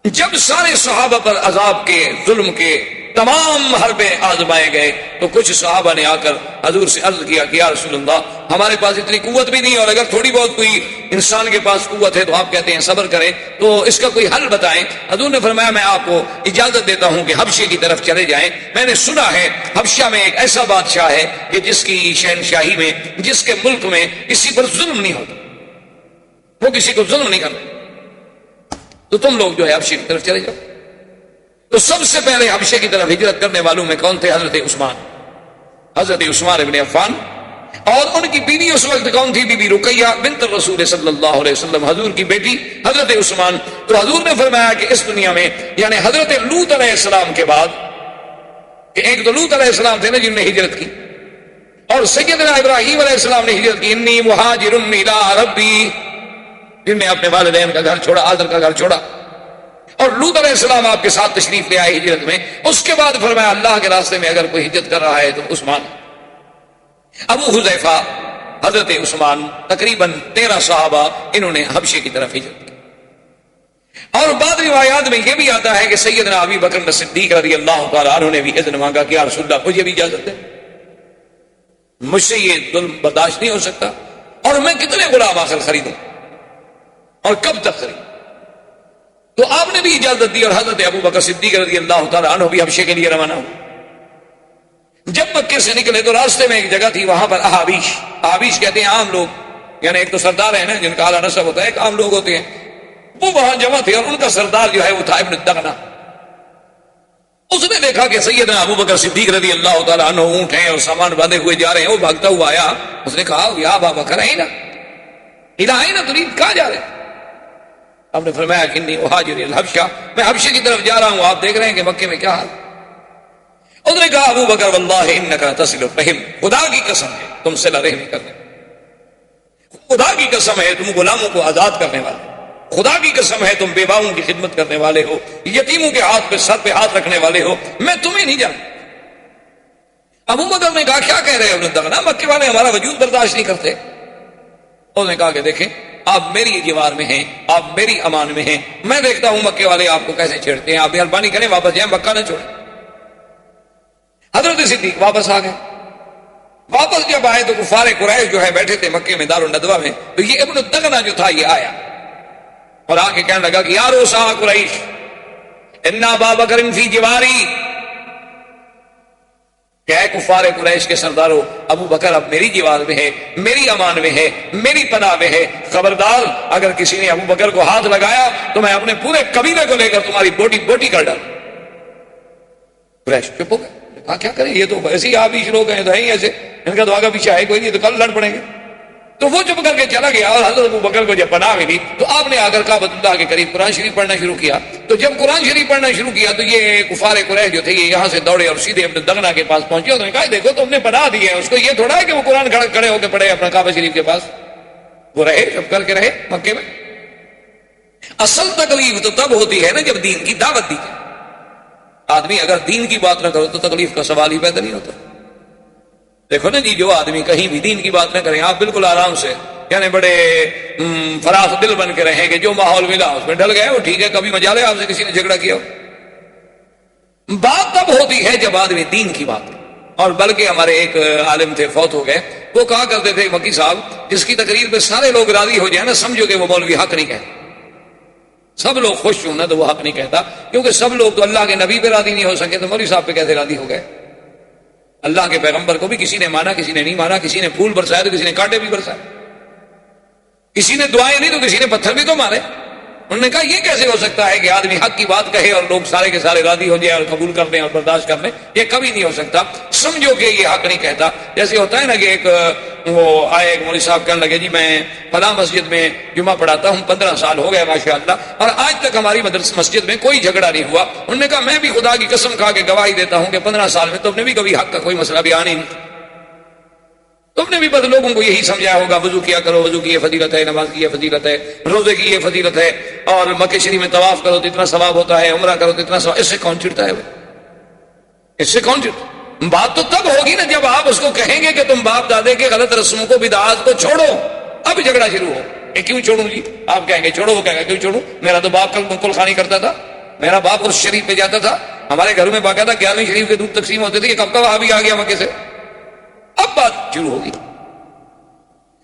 Speaker 1: جب سارے صحابہ پر عذاب کے، ظلم کے تمام حربیں آزمائے گئے تو کچھ صحابہ نے آ کر حضور سے عرض کیا کہ یا رسول اللہ ہمارے پاس اتنی قوت بھی نہیں، اور اگر تھوڑی بہت کوئی انسان کے پاس قوت ہے تو آپ کہتے ہیں صبر کریں، تو اس کا کوئی حل بتائیں۔ حضور نے فرمایا میں آپ کو اجازت دیتا ہوں کہ حبشے کی طرف چلے جائیں، میں نے سنا ہے حبشہ میں ایک ایسا بادشاہ ہے کہ جس کی شہنشاہی میں، جس کے ملک میں کسی پر ظلم نہیں ہوتا، وہ کسی کو ظلم نہیں کرتا، تو تم لوگ جو ہے حبشے کی طرف چلے جاؤ۔ تو سب سے پہلے حبشے کی طرف ہجرت کرنے والوں میں کون تھے؟ حضرت عثمان ابن عفان، اور ان کی بیوی اس وقت کون تھی؟ بی بی رقیہ بنت الرسول صلی اللہ علیہ وسلم، حضور کی بیٹی حضرت عثمان۔ تو حضور نے فرمایا کہ اس دنیا میں، یعنی حضرت لوط علیہ السلام کے بعد، کہ ایک تو لوط علیہ السلام تھے نا جنہوں نے ہجرت کی، اور سیدنا ابراہیم علیہ السلام نے ہجرت کی، انی مہاجر الی ربی، جن نے اپنے والدین کا گھر چھوڑا، آدر کا گھر چھوڑا، اور لوط علیہ السلام آپ کے ساتھ تشریف لے آئے ہجرت میں۔ اس کے بعد فرمایا اللہ کے راستے میں اگر کوئی ہجرت کر رہا ہے تو عثمان۔ ابو حذیفہ، حضرت عثمان، تقریباً 13 صحابہ انہوں نے حبشے کی طرف ہجرت کی۔ اور بعض روایات میں یہ بھی آتا ہے کہ سیدنا ابی بکر صدیق رضی اللہ تعالیٰ عنہ نے بھی اذن مانگا کہ یا رسول اللہ مجھے بھی اجازت دے، مجھ سے یہ ظلم برداشت نہیں ہو سکتا، اور میں کتنے غلام آخر خریدوں اور کب تک خریدوں؟ تو آپ نے بھی اجازت دی، اور حضرت ابو بکر صدیق رضی اللہ تعالیٰ عنہ بھی حبشے کے لیے روانہ ہوئے۔ جب مکے سے نکلے تو راستے میں ایک جگہ تھی، وہاں پر احابیش کہتے ہیں عام لوگ، یعنی ایک تو سردار ہے نا جن کا اعلیٰ نسب ہوتا ہے، ایک عام لوگ ہوتے ہیں، وہ وہاں جمع تھے، اور ان کا سردار جو ہے وہ تھا ابن الدغنہ۔ اس نے دیکھا کہ سیدنا ابو بکر صدیق رضی اللہ تعالیٰ عنہ اونٹ ہیں اور سامان باندھے ہوئے جا رہے ہیں، وہ بھاگتا ہوا آیا، اس نے کہا یا ابا بکر اینا الہ تريد، کہاں جا رہے ہیں؟ آپ نے فرمایا کہ انی اہاجر الحبشہ، میں حبشے کی طرف جا رہا ہوں، آپ دیکھ رہے ہیں کہ مکے میں کیا حال۔ اس نے کہا ابو بکر واللہ انک تصل الرحم، خدا کی قسم ہے تم صلہ رحمی کرنے، خدا کی قسم ہے تم غلاموں کو آزاد کرنے والے، خدا کی قسم ہے تم بیواؤں کی خدمت کرنے والے ہو، یتیموں کے ہاتھ پہ سر پہ ہاتھ رکھنے والے ہو، میں تمہیں نہیں جانتا۔ ابو بکر نے کہا کیا کہہ رہے ہو دغنا، مکے والے ہمارا وجود برداشت نہیں کرتے۔ انہوں نے کہا کہ دیکھیں آپ میری دیوار میں ہیں، آپ میری امان میں ہیں، میں دیکھتا ہوں مکے والے آپ کو کیسے چھیڑتے ہیں، آپ مہربانی کریں واپس جائیں، مکہ نہ چھوڑیں۔ حضرت صدیق واپس آ گئے۔ واپس جب آئے تو کفار قریش جو ہے بیٹھے تھے مکے میں دار الندوہ میں، تو یہ ابن الدغنہ جو تھا یہ آیا اور آ کے کہنے لگا کہ یا رؤساء قریش ان ابا بکر فی جواری، کہ اے کفار قریش کے سرداروں ابو بکر اب میری دیوار میں ہے، میری امان میں ہے، میری پناہ میں ہے، خبردار اگر کسی نے ابو بکر کو ہاتھ لگایا تو میں اپنے پورے قبیلے کو لے کر تمہاری بوٹی بوٹی کر ڈالوں۔ قریش چپ ہو گئے، کہا کیا کریں، یہ تو ایسے ہی آپ ہی شروع گئے تو ہے ہی ایسے، ان کا تو آگے پیچھے ہے کوئی نہیں، تو کل لڑ پڑیں گے۔ تو وہ چپ کر کے چلا گیا اور حضرت ابو بکر کو جب پناہ ملی تو آپ نے آ کر کعبۃ اللہ کے قریب قرآن شریف پڑھنا شروع کیا۔ تو جب قرآن شریف پڑھنا شروع کیا تو یہ کفار قریش جو تھے یہ یہاں سے دوڑے اور سیدھے ابن دغنہ کے پاس پہنچے اور انہوں نے کہا دیکھو تم نے پناہ دی ہے، اس کو یہ تھوڑا ہے کہ وہ قرآن کھڑے ہو کے پڑھے اپنا کعبہ شریف کے پاس، وہ رہے چپ کر کے رہے مکے میں۔ اصل تکلیف تو تب ہوتی ہے نا جب دین کی دعوت دی جائے۔ آدمی اگر دین کی بات نہ کرو تو تکلیف کا سوال ہی پیدا نہیں ہوتا۔ دیکھو نا جی، جو آدمی کہیں بھی دین کی بات نہ کریں آپ بالکل آرام سے یعنی بڑے فراخ دل بن کے رہیں کہ جو ماحول ملا اس میں ڈل گئے وہ ٹھیک ہے، کبھی مجالے آپ سے کسی نے جھگڑا کیا ہو۔ بات تب ہوتی ہے جب آدمی دین کی بات کرے۔ اور بلکہ ہمارے ایک عالم تھے فوت ہو گئے، وہ کہا کرتے تھے مکی صاحب جس کی تقریر پہ سارے لوگ راضی ہو جائیں نا سمجھو کہ وہ مولوی حق نہیں کہتا۔ سب لوگ خوش ہوں نا تو وہ حق نہیں کہتا، کیونکہ سب لوگ تو اللہ کے نبی پہ راضی نہیں ہو سکے تو مولوی صاحب پہ کیسے راضی ہو گئے؟ اللہ کے پیغمبر کو بھی کسی نے مانا کسی نے نہیں مانا، کسی نے پھول برسائے تو کسی نے کانٹے بھی برسائے، کسی نے دعائیں نہیں تو کسی نے پتھر بھی تو مارے۔ انہوں نے کہا یہ کیسے ہو سکتا ہے کہ آدمی حق کی بات کہے اور لوگ سارے کے سارے راضی ہو جائیں اور قبول کر لیں اور برداشت کر لیں، یہ کبھی نہیں ہو سکتا۔ سمجھو کہ یہ حق نہیں کہتا۔ جیسے ہوتا ہے نا کہ ایک وہ آئے ایک مولوی صاحب کہنے لگے جی میں فلاں مسجد میں جمعہ پڑھاتا ہوں، 15 سال ہو گئے ماشاءاللہ، اور آج تک ہماری مسجد میں کوئی جھگڑا نہیں ہوا۔ انہوں نے کہا میں بھی خدا کی قسم کھا کے گواہی دیتا ہوں کہ 15 سال میں تم نے بھی کبھی حق کا کوئی مسئلہ بیان ہی نہیں، تم نے بھی بس لوگوں کو یہی سمجھایا ہوگا وضو کیا کرو، وضو کی یہ فضیلت ہے، نماز کی یہ فضیلت ہے، روزے کی یہ فضیلت ہے، اور مکہ شریف میں طواف کرو تو اتنا ثواب ہوتا ہے، عمرہ کرو تو اتنا ثواب۔ اس سے کون چڑھتا ہے وہ؟ اس سے کون چڑھتا؟ بات تو تب ہوگی نا جب آپ اس کو کہیں گے کہ تم باپ دادے کے غلط رسموں کو بدعات کو چھوڑو، اب جھگڑا شروع ہو۔ یہ کیوں چھوڑوں جی؟ آپ کہیں گے چھوڑو، وہ کہیں گے کیوں چھوڑوں؟ میرا تو باپ کل خانی کرتا تھا، میرا باپ اس شریف پہ جاتا تھا، ہمارے گھروں میں باقاعدہ 11ویں شریف کے دودھ تقسیم ہوتے تھے، یہ کب کا وہاں بھی آ گیا مکے سے؟ اب بات شروع ہوگی۔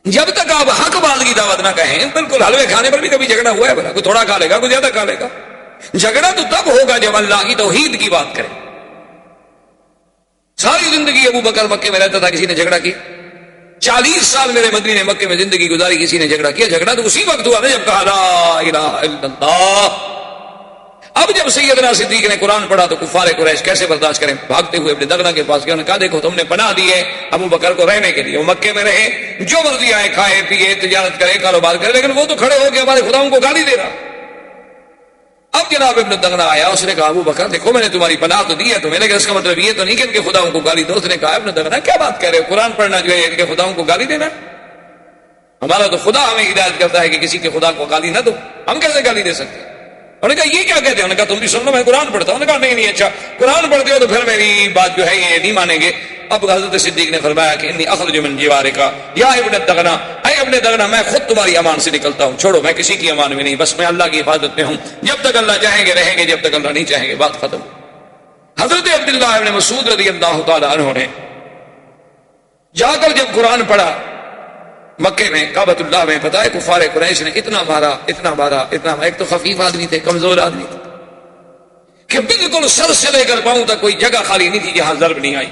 Speaker 1: جب تک آپ حق باز کی دعوت نہ کہیں، بالکل حلوے کھانے پر بھی کبھی جھگڑا ہوا ہے؟ بھلا کوئی تھوڑا کھا لے گا، کوئی زیادہ کھا لے گا۔ جھگڑا تو تب ہوگا جب اللہ کی توحید کی بات کریں۔ ساری زندگی ابو بکر مکے میں رہتا تھا، کسی نے جھگڑا کیا؟ 40 سال میرے مدنی نے مکے میں زندگی گزاری، کسی نے جھگڑا کیا؟ جھگڑا تو اسی وقت ہوا نا جب کہا لا الہ الا اللہ۔ اب جب سیدنا صدیق نے قرآن پڑھا تو کفار قریش کیسے برداشت کریں؟ بھاگتے ہوئے ابن دغنہ کے پاس گئے، انہوں نے کہا دیکھو تم نے پناہ دی ہے ابو بکر کو رہنے کے لیے، وہ مکے میں رہے، جو مرضی آئے کھائے پیے تجارت کرے کاروبار کرے، لیکن وہ تو کھڑے ہو کے ہمارے خداؤں کو گالی دے رہا۔ اب جناب ابن دغنہ آیا، اس نے کہا ابو بکر دیکھو میں نے تمہاری پناہ تو دی ہے تمہیں، لیکن اس کا مطلب یہ تو نہیں کہ ان کے خداؤں کو گالی دو۔ اس نے کہا ابن دغنہ کیا بات کہہ رہے ہو؟ قرآن پڑھنا جو ہے ان کے خداؤں کو گالی دینا؟ ہمارا تو خدا ہمیں ہدایت کرتا ہے کہ کسی کے خدا کو گالی نہ دو، ہم کیسے گالی دے سکتے ہیں؟ انہوں نے کہا یہ کیا کہتے ہیں؟ انہوں نے کہا تم بھی سن لو میں قرآن پڑھتا ہوں۔ انہوں نے کہا نہیں اچھا قرآن پڑھتے ہو تو پھر میری بات جو ہے یہ نہیں مانیں گے۔ اب حضرت صدیق نے فرمایا کہ انی اخرج من جوارک یا ابن دغنہ، اے ابن دغنہ میں خود تمہاری امان سے نکلتا ہوں، چھوڑو میں کسی کی امان میں نہیں، بس میں اللہ کی حفاظت میں ہوں، جب تک اللہ چاہیں گے رہیں گے، جب تک اللہ نہیں چاہیں گے بات ختم۔ حضرت عبداللہ ابن مسعود رضی اللہ تعالی عنہ نے جا کر جب قرآن پڑھا مکے میں کعبۃ اللہ میں، پتہ ہے کفار قریش نے اتنا مارا اتنا مارا اتنا مارا، ایک تو خفیف آدمی تھے، کمزور آدمی تھے کہ بالکل سر سے لے کر پاؤں تک کوئی جگہ خالی نہیں تھی جہاں ضرب نہیں آئی۔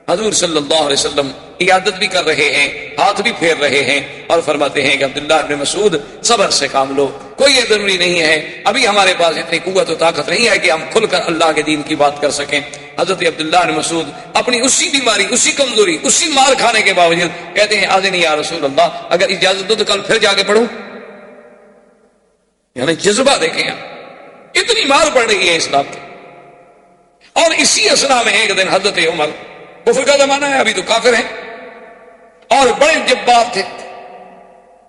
Speaker 1: حضور صلی اللہ علیہ وسلم عیادت بھی کر رہے ہیں، ہاتھ بھی پھیر رہے ہیں اور فرماتے ہیں کہ عبداللہ ابن مسعود صبر سے کام لو، کوئی یہ ضروری نہیں ہے، ابھی ہمارے پاس اتنی قوت و طاقت نہیں ہے کہ ہم کھل کر اللہ کے دین کی بات کر سکیں۔ حضرت عبداللہ ابن مسعود اپنی اسی بیماری، اسی کمزوری، اسی مار کھانے کے باوجود کہتے ہیں آذنی یا رسول اللہ، اگر اجازت دو تو کل پھر جا کے پڑھوں۔ یعنی جذبہ دیکھیں آپ، اتنی مار پڑ رہی ہے اسلام کی۔ اور اسی اسنا میں ایک دن حضرت عمر، کفر کا زمانہ ہے ابھی تو کافر ہیں، اور بڑے جبار تھے،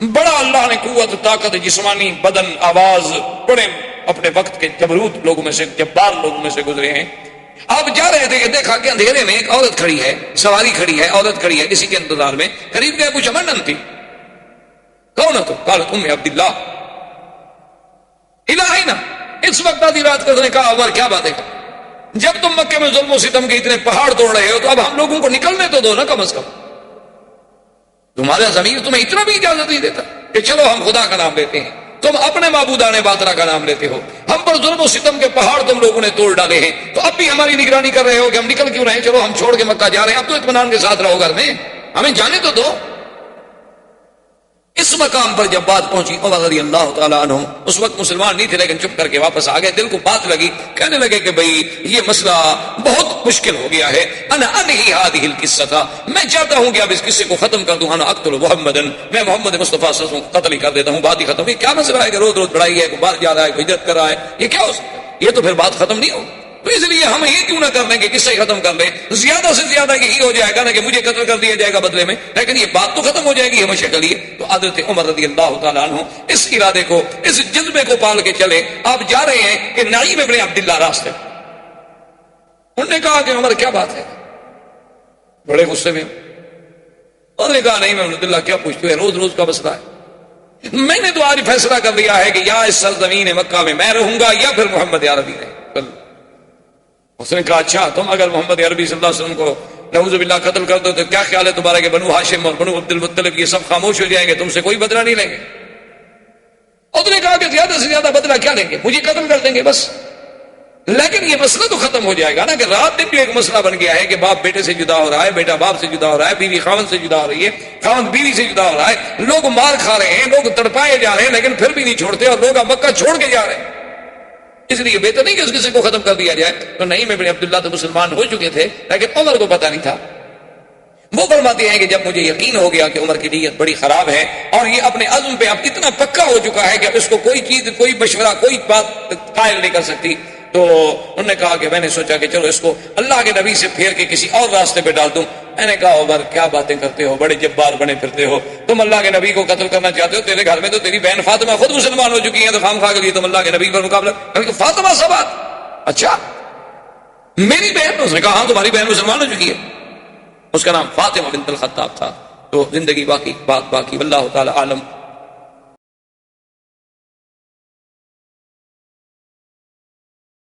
Speaker 1: بڑا اللہ نے قوت طاقت جسمانی بدن آواز بڑے اپنے وقت کے جبروت لوگوں میں سے جبار لوگوں میں سے گزرے ہیں. آپ جا رہے تھے کہ دیکھا کہ اندھیرے میں ایک عورت کھڑی ہے, سواری کھڑی ہے, عورت کھڑی ہے کسی کے انتظار میں, قریب گئے کچھ امن تھی. کون ہے تو؟ قالت ام عبداللہ الہینا. اس وقت آدھی رات کو نے کہا عمر کیا بات ہے, جب تم مکے میں ظلم و ستم کے اتنے پہاڑ توڑ رہے ہو تو اب ہم لوگوں کو نکلنے تو دو نا کم از کم. تمہارا ضمیر تمہیں اتنا بھی اجازت نہیں دیتا کہ چلو ہم خدا کا نام لیتے ہیں, تم اپنے معبودان باطلا کا نام لیتے ہو, ہم پر ظلم و ستم کے پہاڑ تم لوگوں نے توڑ ڈالے ہیں, تو اب بھی ہماری نگرانی کر رہے ہو کہ ہم نکل کیوں رہے ہیں, چلو ہم چھوڑ کے مکہ جا رہے ہیں, اب تو اطمینان کے ساتھ رہو گھر میں, ہمیں جانے تو دو. اس مقام پر جب بات پہنچی عمر رضی اللہ تعالیٰ عنہ اس وقت مسلمان نہیں تھے لیکن چپ کر کے واپس آ گئے. دل کو بات لگی, کہنے لگے کہ بھئی یہ مسئلہ بہت مشکل ہو گیا ہے. انا انہی هذه القصہ, میں چاہتا ہوں کہ اب اس قصے کو ختم کر دوں. انا اقتل محمدا, میں محمد مصطفیٰ صلی اللہ علیہ وسلم کو قتل ہی کر دیتا ہوں, بات ہی ختم. یہ کیا مسئلہ ہے کہ روز روز لڑائی ہے, کوئی باہر جا رہا ہے, کوئی ہجرت کر رہا ہے, یہ کیا ہو سکتا ہے؟ یہ تو پھر بات ختم نہیں ہو. تو اس لیے ہم یہ کیوں نہ کر لیں کہ قصہ ختم کر لیں, زیادہ سے زیادہ یہی ہو جائے گا نا کہ مجھے قتل کر دیا جائے گا بدلے میں, لیکن یہ بات تو ختم ہو جائے گی ہمیشہ کے لیے. تو حضرت عمر رضی اللہ تعالیٰ عنہ اس ارادے کو, اس جذبے کو پال کے چلے. آپ جا رہے ہیں کہ نعیم ابن عبداللہ راستے, انہوں نے کہا کہ عمر کیا بات ہے, بڑے غصے میں. انہوں نے کہا نہیں میں عبداللہ کیا پوچھتے ہیں, روز روز کا مسئلہ ہے, میں نے تو آج فیصلہ کر لیا ہے کہ یا اس سرزمین مکہ میں میں رہوں گا یا پھر محمد عربی رہے. اس نے کہا اچھا تم اگر محمد عربی صلی اللہ علیہ وسلم کو نعوذ باللہ قتل کر دو تو کیا خیال ہے تمہارا کہ بنو ہاشم اور بنو عبد المطلب یہ سب خاموش ہو جائیں گے, تم سے کوئی بدلہ نہیں لیں گے؟ اس نے کہا کہ زیادہ سے زیادہ بدلہ کیا لیں گے, مجھے قتل کر دیں گے بس. لیکن یہ مسئلہ تو ختم ہو جائے گا نا کہ رات دن بھی ایک مسئلہ بن گیا ہے کہ باپ بیٹے سے جدا ہو رہا ہے, بیٹا باپ سے جدا ہو رہا ہے, بیوی خاوند سے جدا ہو رہی ہے, خاوند بیوی سے جدا ہو رہا ہے, لوگ مار کھا رہے ہیں, لوگ تڑپائے جا رہے ہیں لیکن پھر بھی نہیں چھوڑتے, اور لوگ اب مکہ چھوڑ کے جا رہے ہیں. اس لیے بہتر نہیں کہ اس قصے کو ختم کر دیا جائے. تو نہیں میں ابن عبداللہ تو مسلمان ہو چکے تھے لیکن عمر کو پتہ نہیں تھا. وہ فرماتے ہیں کہ جب مجھے یقین ہو گیا کہ عمر کی نیت بڑی خراب ہے اور یہ اپنے عزم پہ اب اتنا پکا ہو چکا ہے کہ اب اس کو کوئی چیز, کوئی مشورہ, کوئی بات قائل نہیں کر سکتی, تو انہوں نے کہا کہ میں نے سوچا کہ چلو اس کو اللہ کے نبی سے پھیر کے کسی اور راستے پہ ڈال دوں. میں نے کہا عمر کیا باتیں کرتے ہو, بڑے جبار بنے پھرتے ہو, تم اللہ کے نبی کو قتل کرنا چاہتے ہو, تیرے گھر میں تو تیری بہن فاطمہ خود مسلمان ہو چکی ہیں, تو خام خواہ کے لیے تم اللہ کے نبی پر مقابلہ. فاطمہ سے بات, اچھا میری بہن؟ اس نے کہا ہاں تمہاری بہن مسلمان ہو چکی ہے. اس کا نام فاطمہ بنت الخطاب تھا. تو زندگی باقی بات باقی, واللہ تعالی عالم.